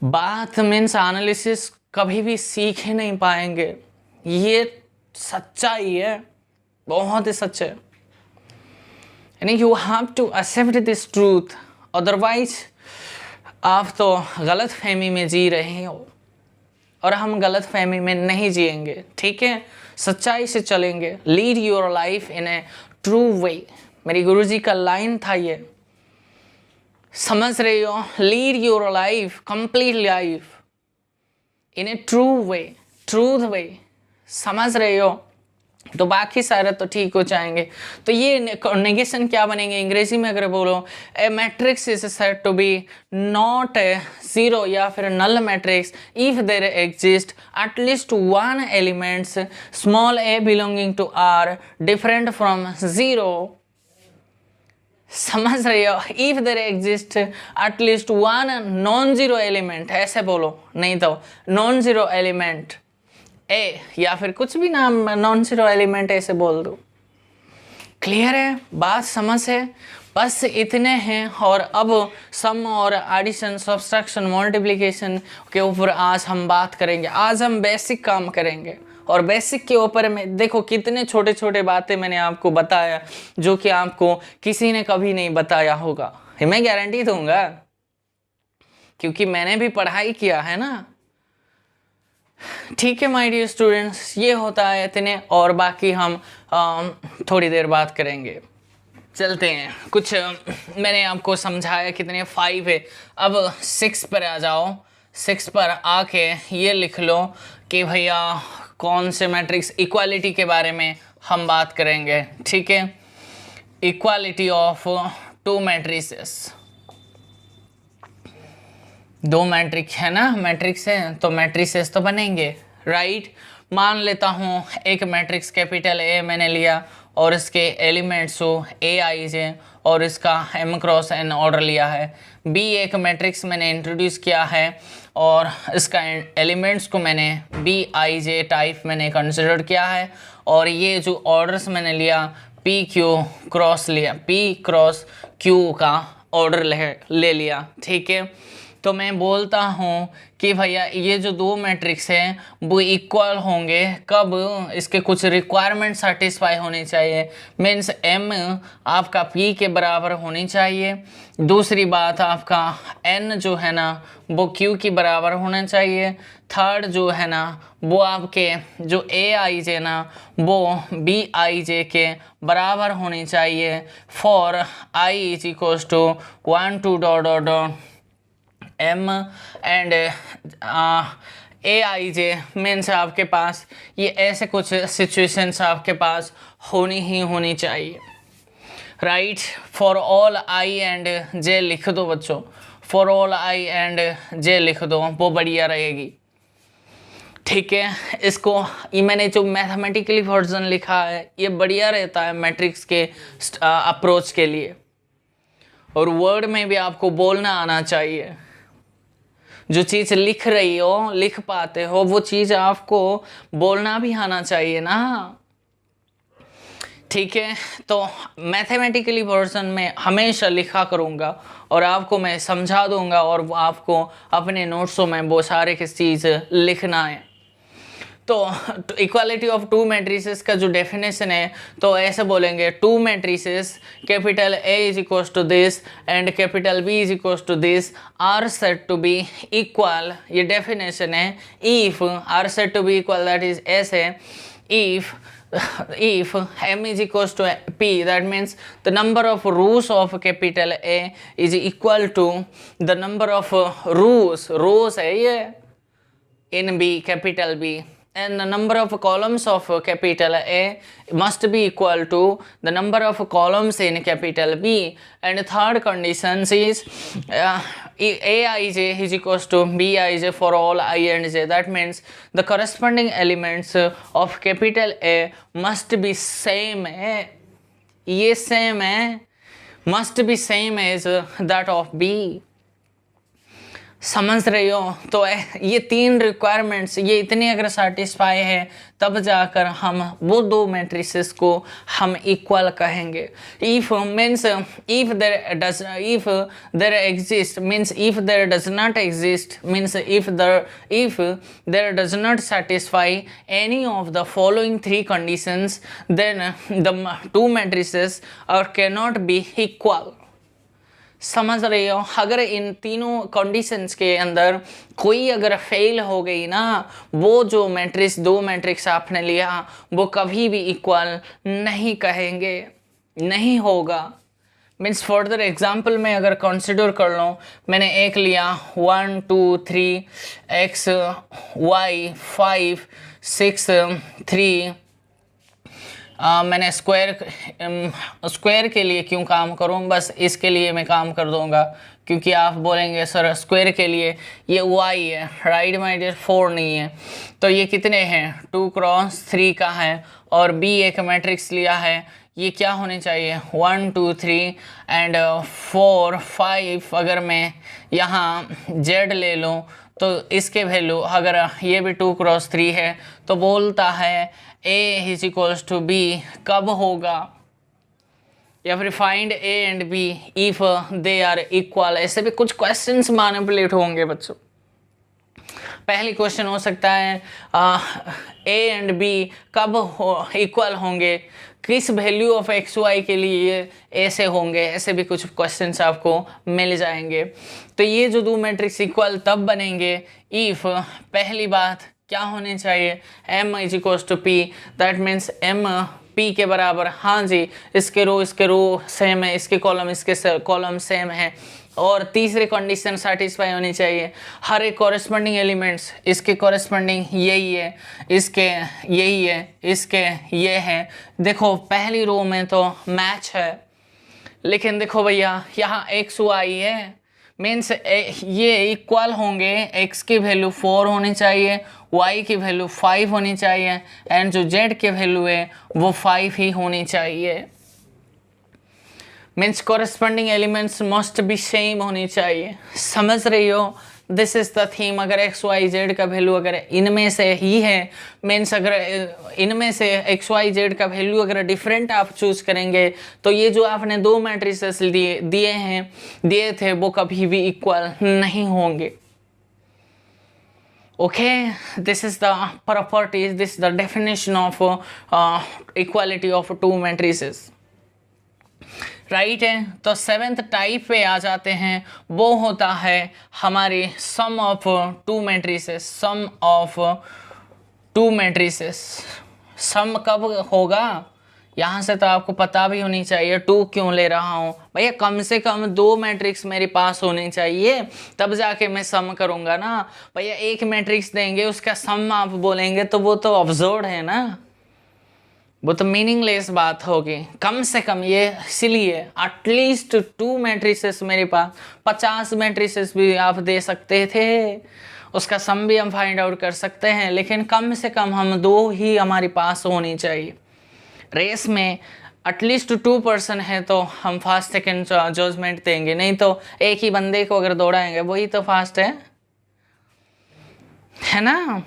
Speaker 1: बात मीन्स एनालिसिस कभी भी सीख ही नहीं पाएंगे। ये सच्चाई है, बहुत ही सच है। यानी you have to accept this truth, otherwise आप तो गलत फहमी में जी रहे हो और हम गलत फहमी में नहीं जिएंगे, ठीक है, सच्चाई से चलेंगे। Lead your life in a true way, मेरी गुरुजी का लाइन था ये, समझ रही हो? Lead your life, complete life in a true way, truth way, समझ रहे हो? तो बाकी सारे तो ठीक हो जाएंगे। तो ये नेगेशन क्या बनेंगे अंग्रेजी में अगर बोलो, a matrix is said to be not zero या फिर null matrix if there exist at least one elements small a belonging to R different from zero. समझ रहे हो? If there exist at least one non zero element, ऐसे बोलो, नहीं तो non zero element ए या फिर कुछ भी नाम नॉन जीरो एलिमेंट ऐसे बोल दो। क्लियर है? बात समझ है? बस इतने हैं। और अब सम और एडिशन, सब्सट्रैक्शन, मल्टीप्लिकेशन के ऊपर आज हम बात करेंगे। आज हम बेसिक काम करेंगे और बेसिक के ऊपर में देखो कितने छोटे छोटे बातें मैंने आपको बताया जो कि आपको किसी ने कभी नहीं बताया होगा, मैं गारंटी दूंगा, क्योंकि मैंने भी पढ़ाई किया है ना। ठीक है माय डियर स्टूडेंट्स, ये होता है इतने, और बाकी हम थोड़ी देर बात करेंगे। चलते हैं, कुछ मैंने आपको समझाया कितने 5 है। अब 6 पर आ जाओ। 6 पर आके ये लिख लो कि भैया कौन से मैट्रिक्स, इक्वालिटी के बारे में हम बात करेंगे। ठीक है, इक्वालिटी ऑफ टू मैट्रिसेस। दो मैट्रिक्स है ना, मैट्रिक्स है तो मैट्रिसेस तो बनेंगे, राइट। मान लेता हूँ एक मैट्रिक्स कैपिटल ए मैंने लिया और इसके एलिमेंट्स हो ए आई जे और इसका m क्रॉस n ऑर्डर लिया है। बी एक मैट्रिक्स मैंने इंट्रोड्यूस किया है और इसका एलिमेंट्स को मैंने बी आई जे टाइप मैंने कंसिडर किया है, और ये जो ऑर्डर्स मैंने लिया पी क्यू क्रॉस लिया, पी क्रॉस क्यू का ऑर्डर ले लिया। ठीक है, तो मैं बोलता हूँ कि भैया ये जो दो मैट्रिक्स हैं वो इक्वल होंगे कब, इसके कुछ रिक्वायरमेंट सेटिस्फाई होनी चाहिए। मीन्स m आपका p के बराबर होनी चाहिए। दूसरी बात आपका n जो है ना वो q की बराबर होना चाहिए। थर्ड जो है ना वो आपके जो ए आई जे ना वो बी आई जे के बराबर होनी चाहिए। For i is equals to 1 2 dot dot dot m and A I J. Means आपके पास ये ऐसे कुछ सिचुएशंस आपके पास होनी चाहिए, right. For all i and j लिख दो बच्चों, for all i and j लिख दो, वो बढ़िया रहेगी। ठीक है, इसको ये मैंने जो मैथमेटिकली वर्जन लिखा है ये बढ़िया रहता है मैट्रिक्स के अप्रोच के लिए, और वर्ड में भी आपको बोलना आना चाहिए। जो चीज़ लिख रही हो, लिख पाते हो, वो चीज़ आपको बोलना भी आना चाहिए ना। ठीक है, तो मैथमेटिकली वर्जन में हमेशा लिखा करूँगा और आपको मैं समझा दूंगा, और आपको अपने नोट्सों में वो सारे की चीज़ लिखना है। तो इक्वालिटी ऑफ टू मैट्रिसेस का जो डेफिनेशन है तो ऐसे बोलेंगे, two matrices capital A is equals to this and capital B is equals to this are said to be equal. ये डेफिनेशन है। If are said to be equal, that is ऐसे, if m is equals to p, that means the number of rows of capital A is equal to the number of rows है ये in B, capital B, and the number of columns of capital A must be equal to the number of columns in capital B. And third condition is Aij is equals to Bij for all I and j. That means the corresponding elements of capital A must be same है, ये same है, must be same as that of B. समझ रहे हो? तो ये तीन requirements, ये इतनी अगर सेटिस्फाई है तब जाकर हम वो दो मैट्रिसेस को हम इक्वल कहेंगे। If means if there exist means if there does not exist means if there does not satisfy any of the following three conditions, then the two matrices और कैन नॉट बी इक्वल। समझ रहे हो? अगर इन तीनों conditions के अंदर कोई अगर फेल हो गई ना, वो जो मैट्रिक्स, दो मैट्रिक्स आपने लिया, वो कभी भी इक्वल नहीं कहेंगे, नहीं होगा। मीन्स फर्दर एग्जाम्पल में अगर कंसिडर कर लो, मैंने एक लिया 1 2 3 x y 5 6 3 मैंने स्क्वायर के लिए क्यों काम करूँ, बस इसके लिए मैं काम कर दूंगा, क्योंकि आप बोलेंगे सर स्क्वायर के लिए ये y है, राइट माय डियर, 4 नहीं है। तो ये कितने हैं, 2x3 का है, और b एक मैट्रिक्स लिया है, ये क्या होने चाहिए, 1 2 3 एंड 4 5। अगर मैं यहाँ z ले लूँ तो इसके वैल्यू, अगर ये भी 2x3 है तो बोलता है a is equals to b कब होगा, या फिर find a and b if they are equal. ऐसे भी कुछ क्वेश्चंस मैनिपुलेट होंगे बच्चों। पहली क्वेश्चन हो सकता है a एंड b कब इक्वल होंगे, किस वैल्यू ऑफ एक्स वाई के लिए ऐसे होंगे, ऐसे भी कुछ क्वेश्चंस आपको मिल जाएंगे। तो ये जो दो मैट्रिक्स इक्वल तब बनेंगे इफ पहली बात क्या होनी चाहिए, m is equal to p, that means m p के बराबर, हाँ जी, इसके रो सेम है, इसके कॉलम सेम है। और तीसरी कंडीशन सेटिस्फाई होनी चाहिए, हर एक कॉरेस्पॉन्डिंग एलिमेंट्स इसके कॉरेस्पॉन्डिंग यही है, इसके यही है, इसके ये है। देखो पहली रो में तो मैच है, लेकिन देखो भैया यहाँ एक्स वाई है, मीन्स ये इक्वल होंगे, x की वैल्यू 4 होनी चाहिए, y की वैल्यू 5 होनी चाहिए, एंड जो z की वैल्यू है वो 5 ही होनी चाहिए। Means corresponding elements must be same होनी चाहिए, समझ रही हो, दिस इज द थीम। अगर एक्स वाई जेड का वैल्यू अगर इनमें से ही है, मीन्स अगर इनमें से एक्स वाई जेड का वैल्यू अगर डिफरेंट आप चूज करेंगे तो ये जो आपने दो मैट्रिसेस दिए थे वो कभी भी इक्वल नहीं होंगे। Okay, this is the properties, this is the definition of equality of two matrices, right है। तो सेवेंथ टाइप पे आ जाते हैं, वो होता है हमारी sum of two matrices. Sum of two matrices, sum कब होगा, यहाँ से तो आपको पता भी होनी चाहिए, 2 क्यों ले रहा हूँ भैया, कम से कम 2 मैट्रिक्स मेरे पास होने चाहिए, तब जाके मैं सम करूँगा ना भैया। एक मैट्रिक्स देंगे उसका सम आप बोलेंगे तो वो तो अब्सर्ड है ना, वो तो मीनिंगलेस बात होगी। कम से कम ये इसीलिए एटलीस्ट 2 मैट्रिसेस मेरे पास, 50 मैट्रिसेस भी आप दे सकते थे, उसका सम भी हम फाइंड आउट कर सकते हैं, लेकिन कम से कम हम 2 ही हमारे पास होनी चाहिए। रेस में एटलीस्ट 2% है तो हम फास्ट सेकेंड जजमेंट देंगे, नहीं तो एक ही बंदे को अगर दौड़ाएंगे वही तो फास्ट है ना।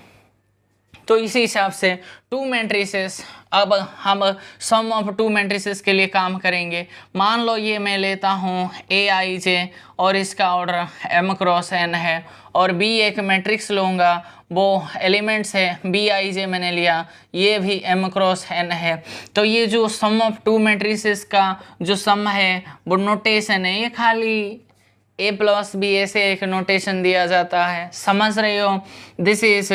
Speaker 1: तो इसी हिसाब से 2 मैट्रिसेस, अब हम सम ऑफ 2 मैट्रिसेस के लिए काम करेंगे। मान लो ये मैं लेता हूँ AIJ और इसका ऑर्डर m क्रॉस n है, और B एक मैट्रिक्स लूँगा, वो एलिमेंट्स है BIJ मैंने लिया, ये भी m क्रॉस n है। तो ये जो सम ऑफ 2 मैट्रिसेस का जो सम है वो नोटेशन है, ये खाली A प्लस B ऐसे एक नोटेशन दिया जाता है, समझ रहे हो। दिस इज,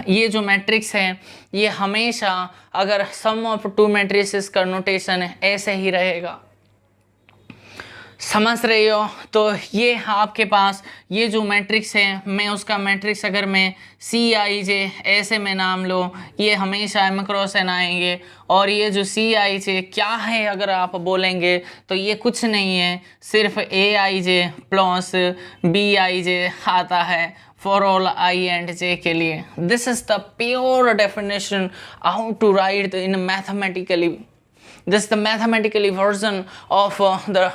Speaker 1: ये जो मैट्रिक्स है ये हमेशा अगर सम ऑफ 2 मैट्रिसेस का नोटेशन ऐसे ही रहेगा, समझ रहे हो। तो ये आपके पास ये जो मैट्रिक्स है, मैं उसका मैट्रिक्स अगर मैं CIJ ऐसे में नाम लो, ये हमेशा m क्रॉस n आएंगे। और ये जो CIJ क्या है अगर आप बोलेंगे तो ये कुछ नहीं है, सिर्फ AIJ प्लस BIJ आता है for all I and J के लिए। This is the pure definition how to write in mathematically. This is the mathematically version of the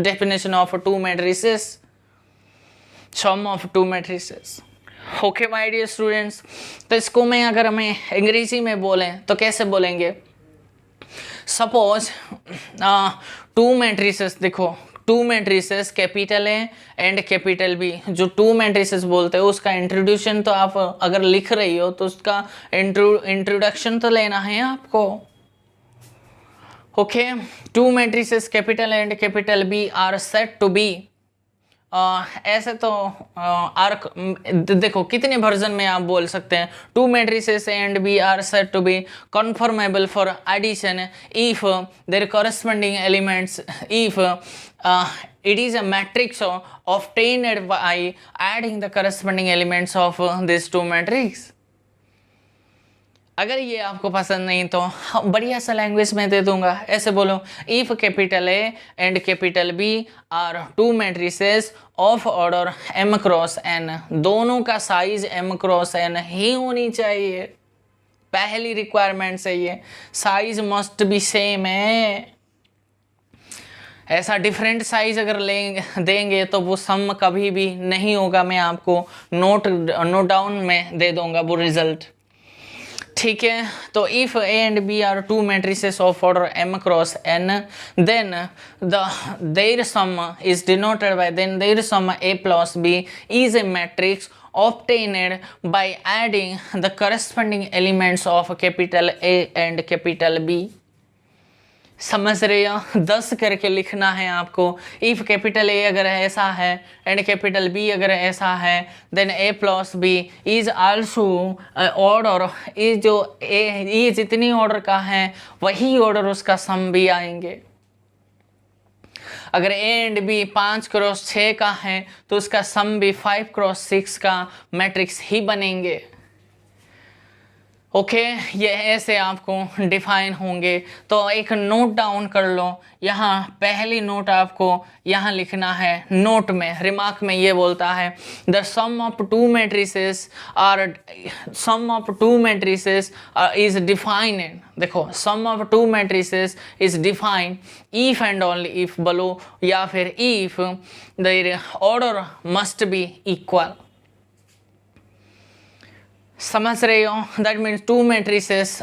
Speaker 1: definition of 2 matrices, sum of 2 matrices. Okay my dear students, तो इसको मैं अगर हमें अंग्रेजी में बोलें तो कैसे बोलेंगे। सपोज 2 मैट्रिसेस, देखो 2 matrices capital A and capital B, जो 2 मैट्रिसेस बोलते हैं उसका इंट्रोड्यूशन तो आप अगर लिख रही हो तो उसका इंट्रोडक्शन तो लेना है आपको। Okay, 2 matrices capital A and capital B are set to be, ऐसे तो देखो कितने वर्जन में आप बोल सकते हैं। 2 matrices A and B are set to be conformable for addition if their corresponding elements, if it is a matrix obtained by adding the corresponding elements of these 2 matrix। अगर ये आपको पसंद नहीं तो बढ़िया सा लैंग्वेज में दे दूंगा, ऐसे बोलो if capital A and capital B are two matrices of order m cross n, दोनों का साइज m क्रॉस n ही होनी चाहिए। पहली रिक्वायरमेंट है ये, साइज मस्ट बी सेम है। ऐसा डिफरेंट साइज अगर देंगे तो वो सम कभी भी नहीं होगा। मैं आपको नोट डाउन में दे दूंगा वो रिजल्ट, ठीक है। तो if A and B are two matrices of order m cross n, then their sum is denoted by their sum a plus b is a matrix obtained by adding the corresponding elements of capital A and capital B। समझ रहे हो? 10 करके लिखना है आपको। If capital ए अगर ऐसा है एंड कैपिटल बी अगर ऐसा है, then A plus B is also order, is जो ए जितनी ऑर्डर का है वही ऑर्डर उसका सम भी आएंगे। अगर ए एंड बी 5 क्रॉस 6 का है तो उसका सम भी 5 क्रॉस 6 का मैट्रिक्स ही बनेंगे। ओके, ये ऐसे आपको डिफाइन होंगे। तो एक नोट डाउन कर लो, यहाँ पहली नोट आपको यहाँ लिखना है। नोट में रिमार्क में ये बोलता है the sum of two matrices is defined. देखो sum of two matrices is defined if and only if बोलो, या फिर if there order must be equal. समझ रहे हो? That means two matrices,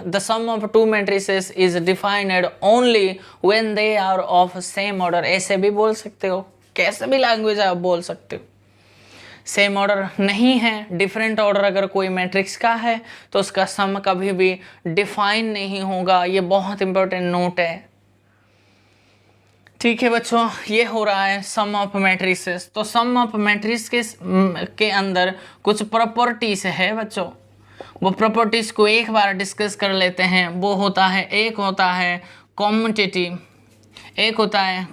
Speaker 1: the sum of two matrices is defined only when they are of same order. ऐसे भी बोल सकते हो, कैसे भी लैंग्वेज आप बोल सकते हो। सेम ऑर्डर नहीं है, डिफरेंट ऑर्डर अगर कोई मैट्रिक्स का है तो उसका सम कभी भी डिफाइन नहीं होगा। ये बहुत इंपॉर्टेंट नोट है, ठीक है बच्चों। ये हो रहा है सम ऑफ मैट्रिसेस। तो सम ऑफ मैट्रिक्स के अंदर कुछ प्रॉपर्टीज है बच्चों, वो प्रॉपर्टीज को एक बार डिस्कस कर लेते हैं। वो होता है, एक होता है कॉम्यूटेटिव, एक होता है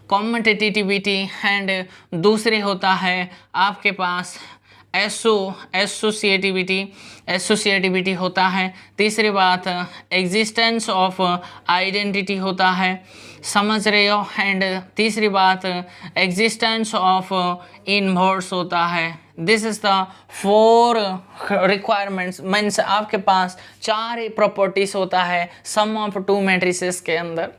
Speaker 1: कॉम्यूटेटिविटी एंड दूसरे होता है आपके पास एसोसिएटिविटी होता है। तीसरी बात एग्जिस्टेंस ऑफ आइडेंटिटी होता है, समझ रहे हो? एंड तीसरी बात एग्जिस्टेंस ऑफ इनवर्स होता है। This is the 4 requirements. Means आपके पास 4 प्रॉपर्टीज होता है सम ऑफ टू मैट्रिसेस के अंदर।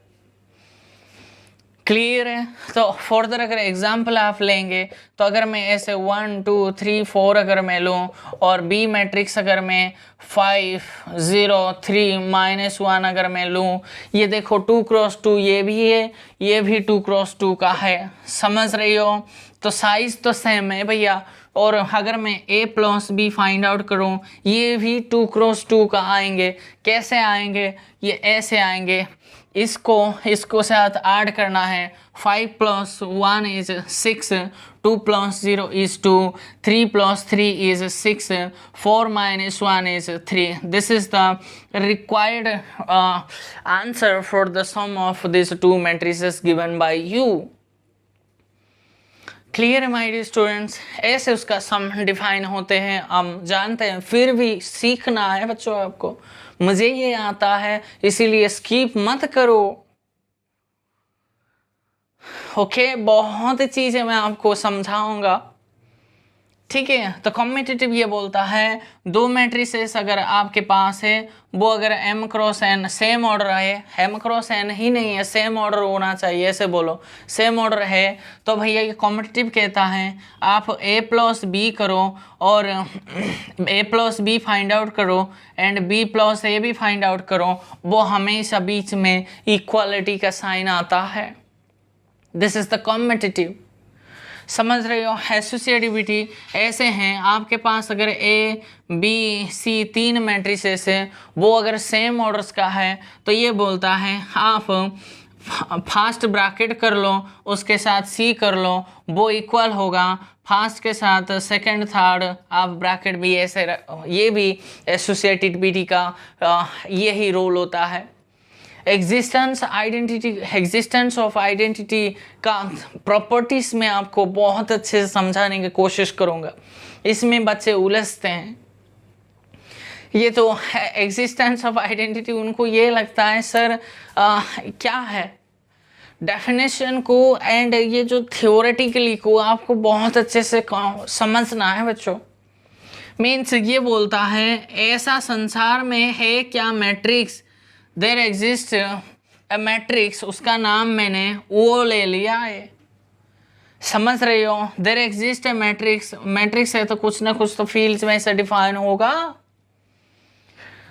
Speaker 1: क्लियर है? तो फर्दर अगर एग्जाम्पल आप लेंगे तो अगर मैं ऐसे 1 2 3 4 अगर मैं लूँ और बी मैट्रिक्स अगर मैं 5 0 3 -1 अगर मैं लूँ, ये देखो 2 क्रॉस 2 ये भी है, ये भी 2 क्रॉस 2 का है। समझ रही हो? तो साइज तो सेम है भैया। और अगर मैं a plus B find out करूँ, ये भी 2 क्रॉस 2 का आएंगे। कैसे आएंगे? ये ऐसे आएंगे। इसको साथ ऐड करना है। 5 + 1 is 6, 2 + 0 is 2, 3 + 3 is 6, 4 - 1 is 3। This is the required answer for the sum of this two matrices given by you. Clear है माय डियर स्टूडेंट्स? ऐसे उसका सम डिफाइन होते हैं, हम जानते हैं, फिर भी सीखना है बच्चों आपको। मुझे ये आता है इसीलिए स्किप मत करो। ओके, बहुत चीजें मैं आपको समझाऊंगा, ठीक है। तो कॉम्पिटिटिव ये बोलता है 2 मैट्रिसेस अगर आपके पास है, वो अगर m cross n same order है, m क्रॉस n ही नहीं है, सेम ऑर्डर होना चाहिए, ऐसे बोलो सेम ऑर्डर है, तो भैया ये कॉम्पिटिटिव कहता है आप a प्लस b करो और a plus b find out करो एंड b प्लस a भी फाइंड आउट करो, वो हमेशा बीच में इक्वालिटी का साइन आता है। This is the competitive. समझ रहे हो? एसोसिएटिविटी ऐसे हैं, आपके पास अगर ए बी सी 3 मैट्रिसेस है, वो अगर सेम ऑर्डर्स का है तो ये बोलता है आप फास्ट ब्रैकेट कर लो, उसके साथ सी कर लो, वो इक्वल होगा। फास्ट के साथ सेकंड थर्ड आप ब्रैकेट भी ऐसे, ये भी एसोसिएटिविटी का यही रोल होता है। एग्जिस्टेंस ऑफ आइडेंटिटी का प्रॉपर्टीज में आपको बहुत अच्छे से समझाने की कोशिश करूंगा। इसमें बच्चे उलझते हैं, ये तो एग्जिस्टेंस ऑफ आइडेंटिटी, उनको ये लगता है सर क्या है डेफिनेशन को एंड ये जो थियोरेटिकली को आपको बहुत अच्छे से समझना है बच्चों। मीन्स ये बोलता है ऐसा संसार में है क्या matrix, there exist a matrix, उसका नाम मैंने वो ले लिया है, समझ रहे हो। There exist a matrix, matrix है तो कुछ ना कुछ तो फील्ड्स में से डिफाइन होगा,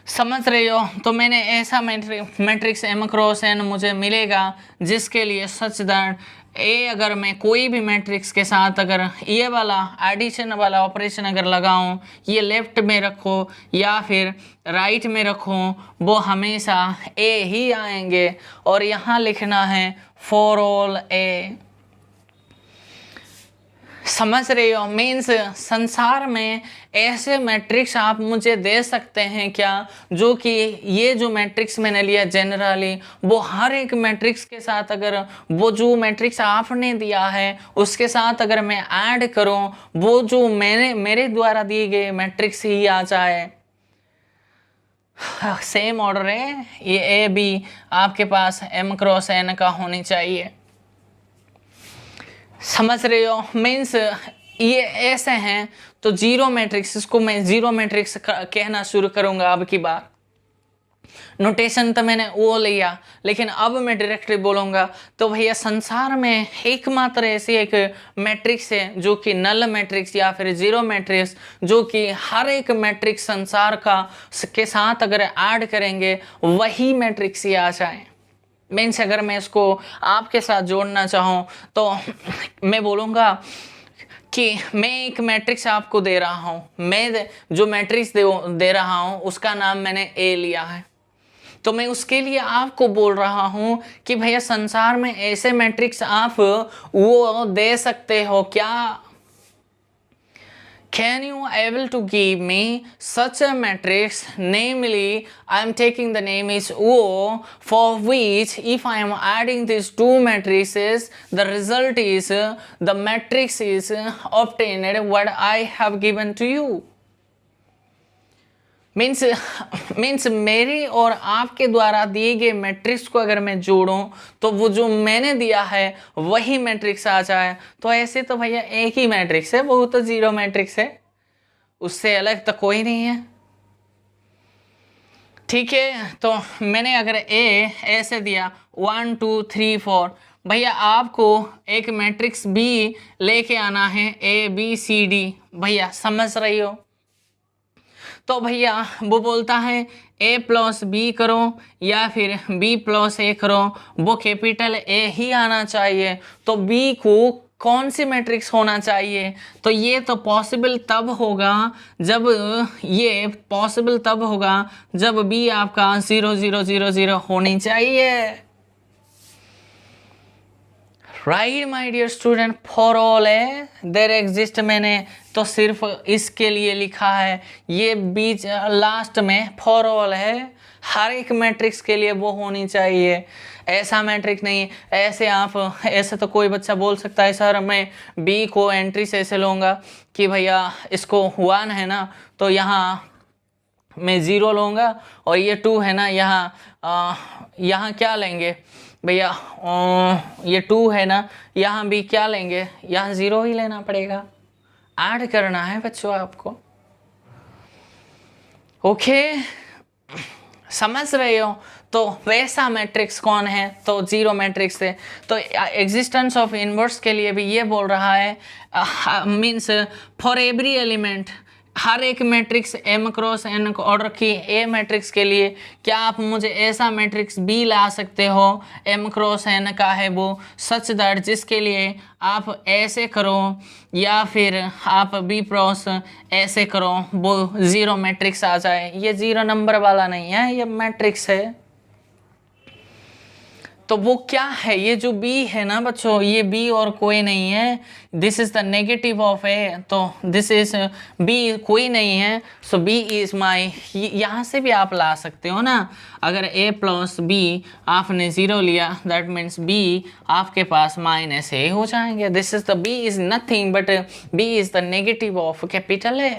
Speaker 1: समझ रहे हो। तो मैंने ऐसा मैट्रिक्स एम क्रॉस एन मुझे मिलेगा जिसके लिए सच दैट ए, अगर मैं कोई भी मैट्रिक्स के साथ अगर ये वाला एडिशन वाला ऑपरेशन अगर लगाऊं, ये लेफ्ट में रखो या फिर राइट में रखो, वो हमेशा ए ही आएंगे। और यहाँ लिखना है फॉर ऑल ए, समझ रहे हो। मीन्स संसार में ऐसे मैट्रिक्स आप मुझे दे सकते हैं क्या, जो कि ये जो मैट्रिक्स मैंने लिया जनरली, वो हर एक मैट्रिक्स के साथ अगर वो जो मैट्रिक्स आपने दिया है उसके साथ अगर मैं ऐड करूं, वो जो मेरे द्वारा दिए गए मैट्रिक्स ही आ जाए। सेम ऑर्डर है, ये ए बी आपके पास एम क्रॉस एन का होनी चाहिए, समझ रहे हो। मीन्स ये ऐसे हैं तो जीरो मैट्रिक्स, इसको मैं जीरो मैट्रिक्स कहना शुरू करूंगा अब की बार। नोटेशन तो मैंने वो लिया, लेकिन अब मैं डायरेक्टली बोलूंगा तो भैया संसार में एकमात्र ऐसी एक मैट्रिक्स है जो कि नल मैट्रिक्स या फिर जीरो मैट्रिक्स, जो कि हर एक मैट्रिक्स संसार का के साथ अगर ऐड करेंगे वही मैट्रिक्स ही आ जाए। मीन्स अगर मैं इसको आपके साथ जोड़ना चाहूँ तो मैं बोलूँगा कि मैं एक मैट्रिक्स आपको दे रहा हूँ, मैं जो मैट्रिक्स दे रहा हूँ उसका नाम मैंने ए लिया है, तो मैं उसके लिए आपको बोल रहा हूँ कि भैया संसार में ऐसे मैट्रिक्स आप वो दे सकते हो क्या। Can you able to give me such a matrix, namely I am taking the name is O, for which if I am adding these two matrices, the result is the matrix is obtained what I have given to you. Means मेरी और आपके द्वारा दिए गए matrix को अगर मैं जोड़ूं तो वो जो मैंने दिया है वही मैट्रिक्स आ जाए। तो ऐसे तो भैया एक ही मैट्रिक्स है, वो तो जीरो मैट्रिक्स है, उससे अलग तो कोई नहीं है, ठीक है। तो मैंने अगर ए ऐसे दिया 1 2 3 4, भैया आपको एक मैट्रिक्स बी लेके आना है ए बी सी डी, भैया समझ रही हो। तो भैया वो बोलता है ए प्लस बी करो या फिर बी प्लस ए करो, वो कैपिटल ए ही आना चाहिए। तो बी को कौन सी मैट्रिक्स होना चाहिए, तो ये तो पॉसिबल तब होगा जब बी आपका 0 0 0 0 होनी चाहिए। Right my dear student, for all है देयर एग्जिस्ट, मैंने तो सिर्फ इसके लिए लिखा है, ये बीच लास्ट में फॉर ऑल है, हर एक मैट्रिक्स के लिए वो होनी चाहिए, ऐसा मैट्रिक्स नहीं। ऐसे तो कोई बच्चा बोल सकता है सर मैं बी को एंट्री से ऐसे लूँगा कि भैया इसको 1 है ना तो यहाँ मैं 0 लूँगा, और ये 2 है ना यहाँ क्या लेंगे भैया, ये 2 है ना यहाँ भी क्या लेंगे, यहाँ 0 ही लेना पड़ेगा, ऐड करना है बच्चों आपको। ओके, समझ रहे हो। तो वैसा मैट्रिक्स कौन है, तो जीरो मैट्रिक्स है। तो एग्जिस्टेंस ऑफ इनवर्स के लिए भी ये बोल रहा है, मीन्स फॉर एवरी एलिमेंट, हर एक मैट्रिक्स एम क्रॉस एन को ऑर्डर की ए मैट्रिक्स के लिए क्या आप मुझे ऐसा मैट्रिक्स बी ला सकते हो, एम क्रॉस एन का है वो, सच दैट जिसके लिए आप ऐसे करो या फिर आप बी क्रॉस ऐसे करो वो जीरो मैट्रिक्स आ जाए। ये जीरो नंबर वाला नहीं है, ये मैट्रिक्स है। तो वो क्या है, ये जो बी है ना बच्चों, ये बी और कोई नहीं है, this is the negative of A, तो दिस इज बी कोई नहीं है, सो बी इज माई, यहाँ से भी आप ला सकते हो ना। अगर ए प्लस बी आपने 0 लिया, दैट मीन्स बी आपके पास माइनस ए हो जाएंगे। This is the B is nothing but B is the negative of capital A.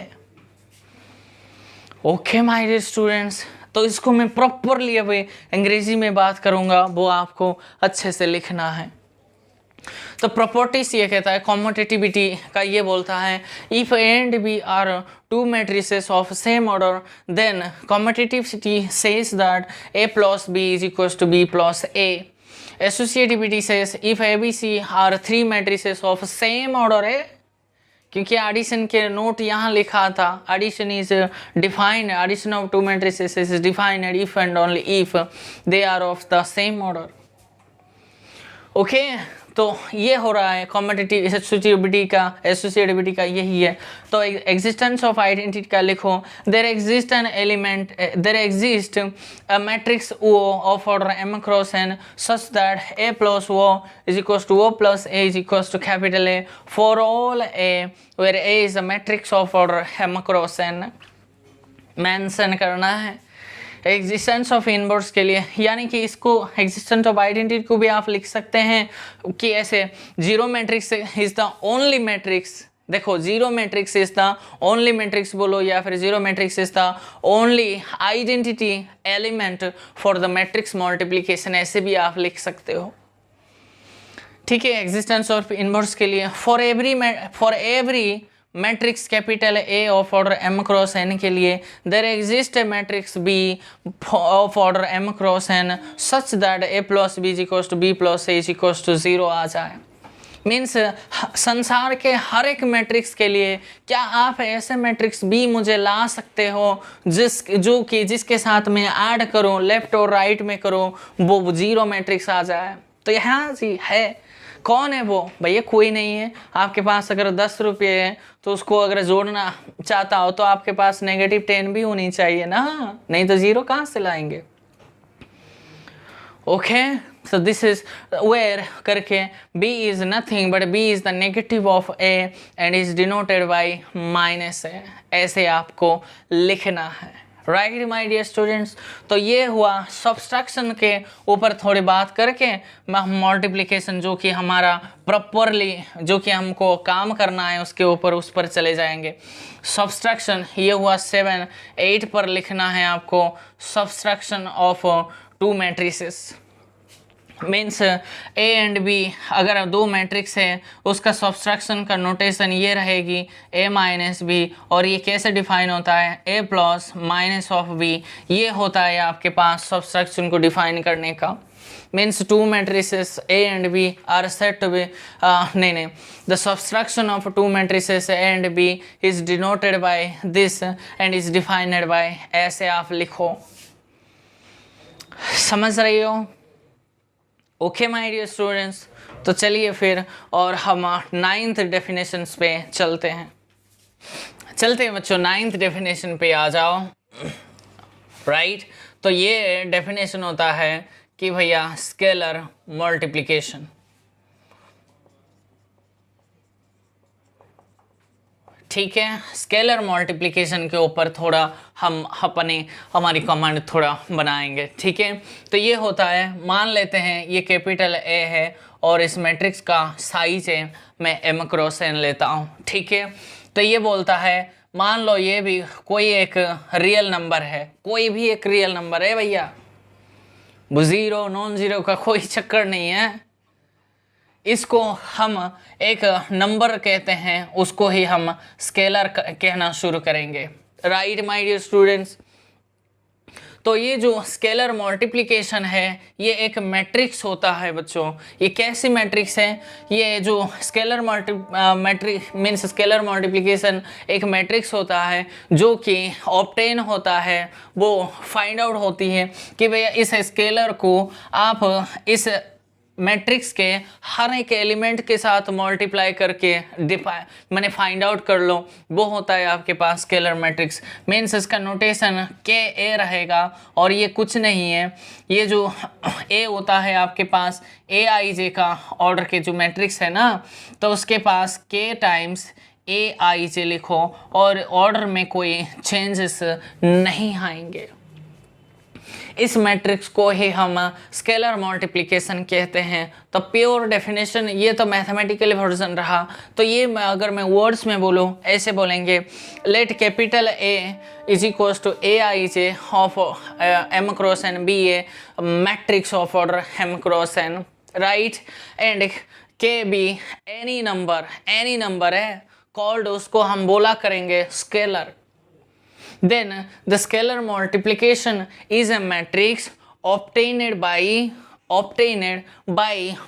Speaker 1: Okay my dear students, तो इसको मैं प्रॉपरली अभी अंग्रेजी में बात करूंगा, वो आपको अच्छे से लिखना है। तो प्रॉपर्टीज ये कहता है, कॉम्पिटिटिविटी का ये बोलता है, if A and B are two matrices of same order then competitivity says that A plus B is equal to B plus A. Associativity says if A B C are three matrices of same order है, क्योंकि addition के note यहाँ लिखा था, addition is defined, addition of two matrices is defined if and only if they are of the same order. Okay, तो ये हो रहा है कॉम्पिटिटिव एसोसिएटिविटी का यही है। तो एग्जिस्टेंस ऑफ आइडेंटिटी का लिखो, there exist an element, there exist a matrix O of order m cross n such that a plus o is equal to o plus a is equal to capital A for all a where a is a matrix of order m cross n mention करना है। Existence of inverse के लिए, यानी कि इसको existence of identity को भी आप लिख सकते हैं कि ऐसे zero matrix is the only matrix. देखो, zero matrix is the only matrix बोलो, या फिर zero matrix is the only identity element for the matrix multiplication, ऐसे भी आप लिख सकते हो। ठीक है, एग्जिस्टेंस ऑफ इनवर्स के लिए for every matrix capital A of order m cross n के लिए there exist a matrix B of order m cross n such that a plus b is equal to b plus a is equal to 0 आ जाए। Means संसार के हर एक matrix के लिए क्या आप ऐसे मैट्रिक्स B मुझे ला सकते हो जिसके साथ मैं ऐड करूं, लेफ्ट और राइट में करूं, वो जीरो मैट्रिक्स आ जाए। तो यहाँ जी है, कौन है वो? भैया कोई नहीं है। आपके पास अगर 10 रुपये है तो उसको अगर जोड़ना चाहता हो तो आपके पास नेगेटिव 10 भी होनी चाहिए ना, नहीं तो जीरो कहाँ से लाएंगे। Okay, so this is where करके b is nothing but b is the negative of a and is denoted by minus a, ऐसे आपको लिखना है। राइट माय डियर स्टूडेंट्स, तो ये हुआ सब्सट्रैक्शन के ऊपर थोड़ी बात करके मल्टीप्लिकेशन जो कि हमारा प्रॉपरली जो कि हमको काम करना है उसके ऊपर उस पर चले जाएंगे। सब्सट्रैक्शन ये हुआ 7, 8 पर लिखना है आपको subtraction of two matrices. Means A and B अगर दो मैट्रिक्स है उसका सब्सट्रैक्शन का नोटेशन ये रहेगी A माइनस B, और ये कैसे डिफाइन होता है, A plus minus of B, ये होता है आपके पास सब्सट्रैक्शन को डिफाइन करने का। Means two matrices A and B are set to be the subtraction of two matrices A and B is denoted by this and is defined by, ऐसे आप लिखो। समझ रही हो? ओके माय डियर स्टूडेंट्स, तो चलिए फिर और हम 9th डेफिनेशंस पे चलते हैं बच्चों। 9th डेफिनेशन पे आ जाओ। राइट, तो ये डेफिनेशन होता है कि भैया स्केलर मल्टीप्लिकेशन। ठीक है, स्केलर मल्टीप्लिकेशन के ऊपर थोड़ा हम हमारी कमांड थोड़ा बनाएंगे। ठीक है, तो ये होता है, मान लेते हैं ये कैपिटल A है और इस मैट्रिक्स का साइज है मैं m क्रॉस n लेता हूँ। ठीक है, तो ये बोलता है मान लो ये भी कोई एक रियल नंबर है, कोई भी एक रियल नंबर है भैया, जीरो नॉन जीरो का कोई चक्कर नहीं है। इसको हम एक नंबर कहते हैं, उसको ही हम स्केलर कहना शुरू करेंगे। राइट माय डियर स्टूडेंट्स, तो ये जो स्केलर मल्टीप्लिकेशन है ये एक मैट्रिक्स होता है बच्चों। ये कैसी मैट्रिक्स है? ये जो स्केलर स्केलर मल्टीप्लिकेशन एक मैट्रिक्स होता है जो कि ऑब्टेन होता है, वो फाइंड आउट होती है कि भैया इस स्केलर को आप इस मैट्रिक्स के हर एक एलिमेंट के साथ मल्टीप्लाई करके मैंने फाइंड आउट कर लो, वो होता है आपके पास स्केलर मैट्रिक्स। मीन्स इसका नोटेशन KA रहेगा, और ये कुछ नहीं है, ये जो A होता है आपके पास AIJ का ऑर्डर के जो मैट्रिक्स है ना, तो उसके पास K टाइम्स AIJ लिखो और ऑर्डर में कोई चेंजेस नहीं आएंगे। इस मैट्रिक्स को ही हम स्केलर मल्टीप्लिकेशन कहते हैं। तो प्योर डेफिनेशन ये तो मैथमेटिकल वर्जन रहा। तो ये अगर मैं वर्ड्स में बोलूँ ऐसे बोलेंगे, let capital A is equals to A I J of M cross N be a matrix of order M cross N, right, and K be any number है कॉल्ड, उसको हम बोला करेंगे scalar. Then the scalar multiplication is a matrix obtained by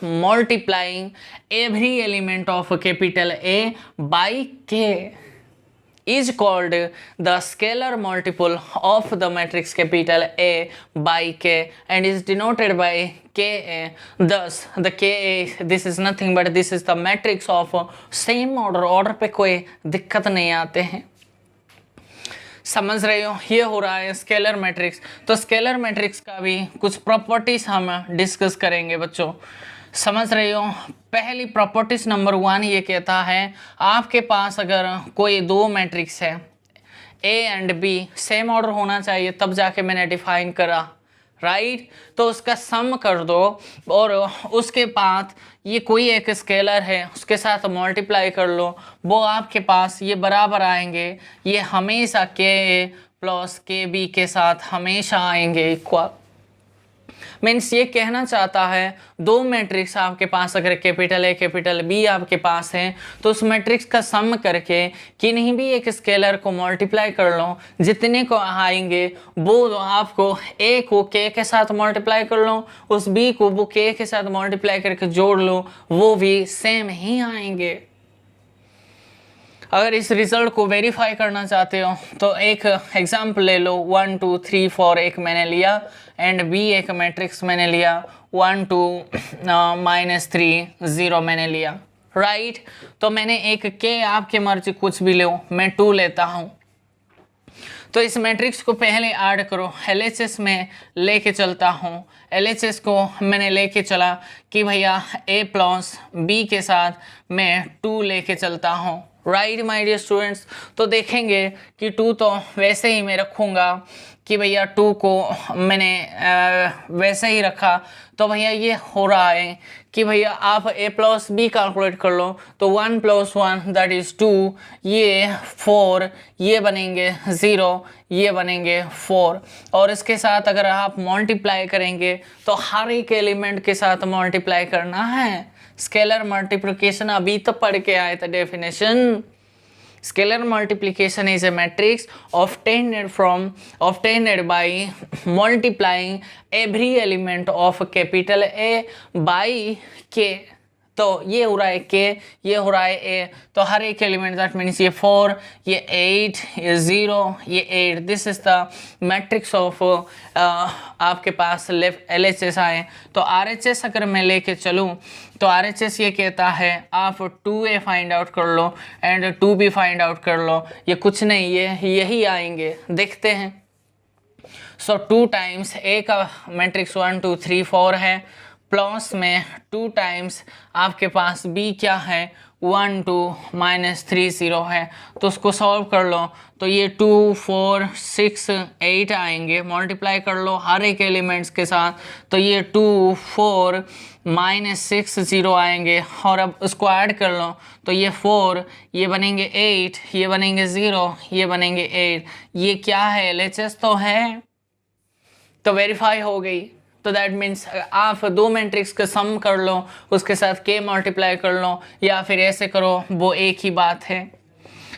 Speaker 1: multiplying every element of capital A by K is called the scalar multiple of the matrix capital A by K and is denoted by Ka. Thus the Ka, this is nothing but this is the matrix of same order पे कोई दिक्कत नहीं आते हैं। समझ रहे हो, ये हो रहा है स्केलर मैट्रिक्स। तो स्केलर मैट्रिक्स का भी कुछ प्रॉपर्टीज हम डिस्कस करेंगे बच्चों, समझ रहे हो। पहली प्रॉपर्टीज नंबर 1 ये कहता है आपके पास अगर कोई दो मैट्रिक्स है A and B, same order होना चाहिए, तब जाके मैंने डिफाइन करा, राइट। तो उसका सम कर दो और उसके बाद ये कोई एक स्केलर है उसके साथ मल्टीप्लाई कर लो, वो आपके पास ये बराबर आएंगे, ये हमेशा के ए प्लस के बी के साथ हमेशा आएंगे इक्वल। मीन्स ये कहना चाहता है दो मैट्रिक्स आपके पास अगर कैपिटल ए कैपिटल बी आपके पास है तो उस मैट्रिक्स का सम करके किन्हीं भी एक स्केलर को मल्टीप्लाई कर लो, जितने को आएंगे वो आपको ए को के के साथ मल्टीप्लाई कर लो, उस बी को वो के के साथ मल्टीप्लाई करके जोड़ लो, वो भी सेम ही आएंगे। अगर इस रिजल्ट को वेरीफाई करना चाहते हो तो एक एग्जाम्पल ले लो, 1 2 3 4 एक मैंने लिया एंड बी एक मैट्रिक्स मैंने लिया, 1 2 -3 0 मैंने लिया, राइट। तो मैंने एक के, आपके मर्जी कुछ भी लो, मैं 2 लेता हूँ। तो इस मैट्रिक्स को पहले ऐड करो, LHS में लेके चलता हूँ। LHS को मैंने लेके चला कि भैया A प्लस B के साथ मैं 2 लेके चलता हूँ, राइट माय डियर स्टूडेंट्स। तो देखेंगे कि 2 तो वैसे ही मैं रखूँगा कि भैया 2 को मैंने वैसे ही रखा। तो भैया ये हो रहा है कि भैया आप A प्लस बी कैलकुलेट कर लो, तो 1 + 1 दैट इज़ 2, ये 4, ये बनेंगे 0, ये बनेंगे 4। और इसके साथ अगर आप मल्टीप्लाई करेंगे तो हर एक एलिमेंट के साथ मल्टीप्लाई करना है। स्केलर मल्टीप्लिकेशन अभी तो पढ़ के आए थे definition. Scalar multiplication is a matrix obtained by multiplying every element of capital A by K। तो ये हो रहा है K, ये हो रहा है A, तो हर एक एलिमेंट दैट मीन्स ये 4, ये 8, ये 0, ये 8, this is the matrix of आपके पास लेफ्ट LHS आए। तो RHS अगर मैं लेके चलूँ तो RHS ये कहता है आप 2A फाइंड आउट कर लो एंड 2B फाइंड आउट कर लो, ये कुछ नहीं, ये यही आएंगे, देखते हैं। सो 2 टाइम्स A का मैट्रिक्स 1 2 3 4 है, प्लस में 2 टाइम्स आपके पास B क्या है 1 2 -3 0 है, तो उसको सॉल्व कर लो। तो ये 2 4 6 8 आएंगे, मल्टीप्लाई कर लो हर एक एलिमेंट्स के साथ, तो ये 2 4 -6 0 आएंगे और अब उसको ऐड कर लो, तो ये 4, ये बनेंगे 8, ये बनेंगे 0, ये बनेंगे 8। ये क्या है LHS तो है, तो वेरीफाई हो गई। तो दैट मीन्स आप दो मैट्रिक्स का सम कर लो, उसके साथ K मल्टीप्लाई कर लो, या फिर ऐसे करो, वो एक ही बात है।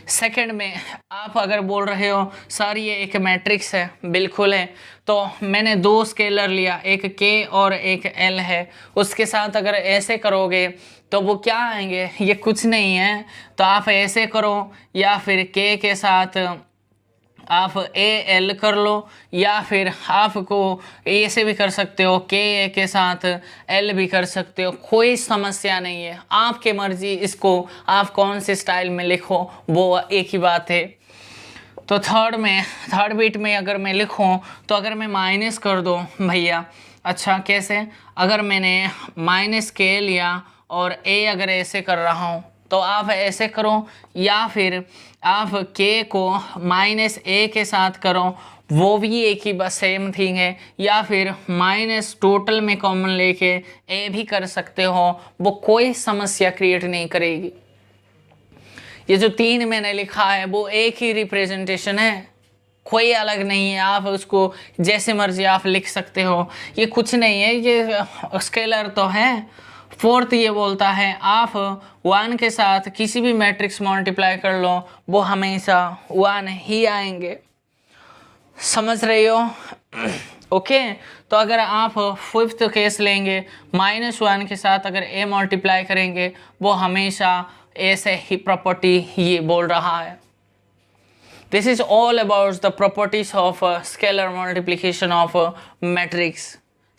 Speaker 1: सेकंड में आप अगर बोल रहे हो सर ये एक मैट्रिक्स है, बिल्कुल है, तो मैंने 2 स्केलर लिया, एक K और एक L है, उसके साथ अगर ऐसे करोगे तो वो क्या आएंगे, ये कुछ नहीं है। तो आप ऐसे करो या फिर K के साथ आप AL कर लो, या फिर आपको ऐसे भी कर सकते हो, KA के साथ L भी कर सकते हो, कोई समस्या नहीं है, आपके मर्जी, इसको आप कौन से स्टाइल में लिखो वो एक ही बात है। तो थर्ड बिट में अगर मैं लिखूं तो अगर मैं माइनस कर दूं भैया, अच्छा कैसे, अगर मैंने -K लिया और A अगर ऐसे कर रहा हूं तो आप ऐसे करो, या फिर आप k को -a के साथ करो, वो भी एक ही बस सेम थिंग है, या फिर माइनस टोटल में कॉमन लेके a भी कर सकते हो, वो कोई समस्या क्रिएट नहीं करेगी। ये जो 3 मैंने लिखा है वो एक ही रिप्रेजेंटेशन है, कोई अलग नहीं है, आप उसको जैसे मर्जी आप लिख सकते हो, ये कुछ नहीं है, ये स्केलर तो है। फोर्थ ये बोलता है आप 1 के साथ किसी भी मैट्रिक्स मल्टीप्लाई कर लो, वो हमेशा 1 ही आएंगे, समझ रहे हो? ओके तो अगर आप 5th केस लेंगे, -1 के साथ अगर a मल्टीप्लाई करेंगे, वो हमेशा ऐसे ही प्रॉपर्टी ये बोल रहा है। This is all about the properties of scalar multiplication of matrix,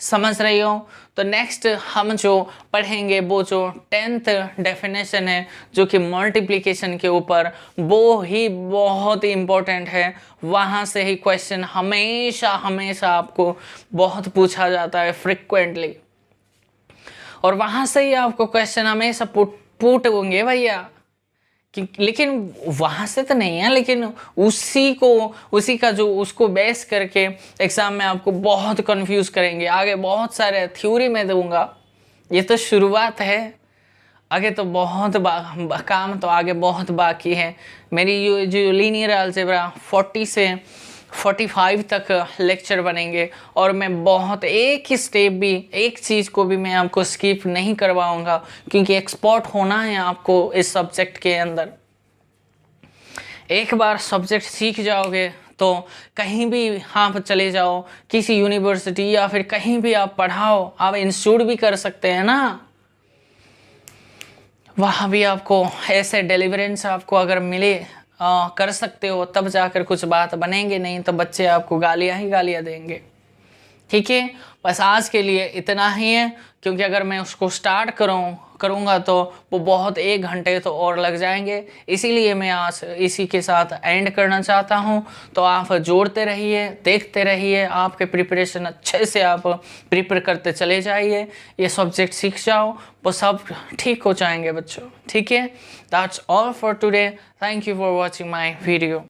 Speaker 1: समझ रही हो? तो नेक्स्ट हम जो पढ़ेंगे वो जो 10th डेफिनेशन है जो कि मल्टीप्लिकेशन के ऊपर, वो ही बहुत ही इम्पोर्टेंट है। वहाँ से ही क्वेश्चन हमेशा हमेशा आपको बहुत पूछा जाता है फ्रिक्वेंटली, और वहाँ से ही आपको क्वेश्चन हमेशा पुट होंगे भैया। लेकिन वहाँ से तो नहीं है, लेकिन उसी का जो उसको बेस करके एग्ज़ाम में आपको बहुत कंफ्यूज करेंगे। आगे बहुत सारे थ्योरी में दूंगा, ये तो शुरुआत है, आगे तो बहुत काम तो आगे बहुत बाकी है। मेरी जो लीनियर अलजेब्रा 40 से 45 तक लेक्चर बनेंगे, और मैं बहुत एक ही स्टेप भी, एक चीज़ को भी मैं आपको स्किप नहीं करवाऊंगा, क्योंकि एक्सपर्ट होना है आपको इस सब्जेक्ट के अंदर। एक बार सब्जेक्ट सीख जाओगे तो कहीं भी आप चले जाओ, किसी यूनिवर्सिटी या फिर कहीं भी आप पढ़ाओ, आप इंस्टीट्यूट भी कर सकते हैं ना, वहाँ भी आपको ऐसे डिलीवरेंस आपको अगर मिले कर सकते हो, तब जाकर कुछ बात बनेंगे, नहीं तो बच्चे आपको गालियाँ ही गालियाँ देंगे। ठीक है, बस आज के लिए इतना ही है, क्योंकि अगर मैं उसको स्टार्ट करूँगा तो वो बहुत 1 घंटे तो और लग जाएंगे, इसीलिए मैं आज इसी के साथ एंड करना चाहता हूँ। तो आप जोड़ते रहिए, देखते रहिए, आपके प्रिपरेशन अच्छे से आप प्रिपेयर करते चले जाइए, ये सब्जेक्ट सीख जाओ, वो सब ठीक हो जाएंगे बच्चों। ठीक है, that's all for today, thank you for watching my video.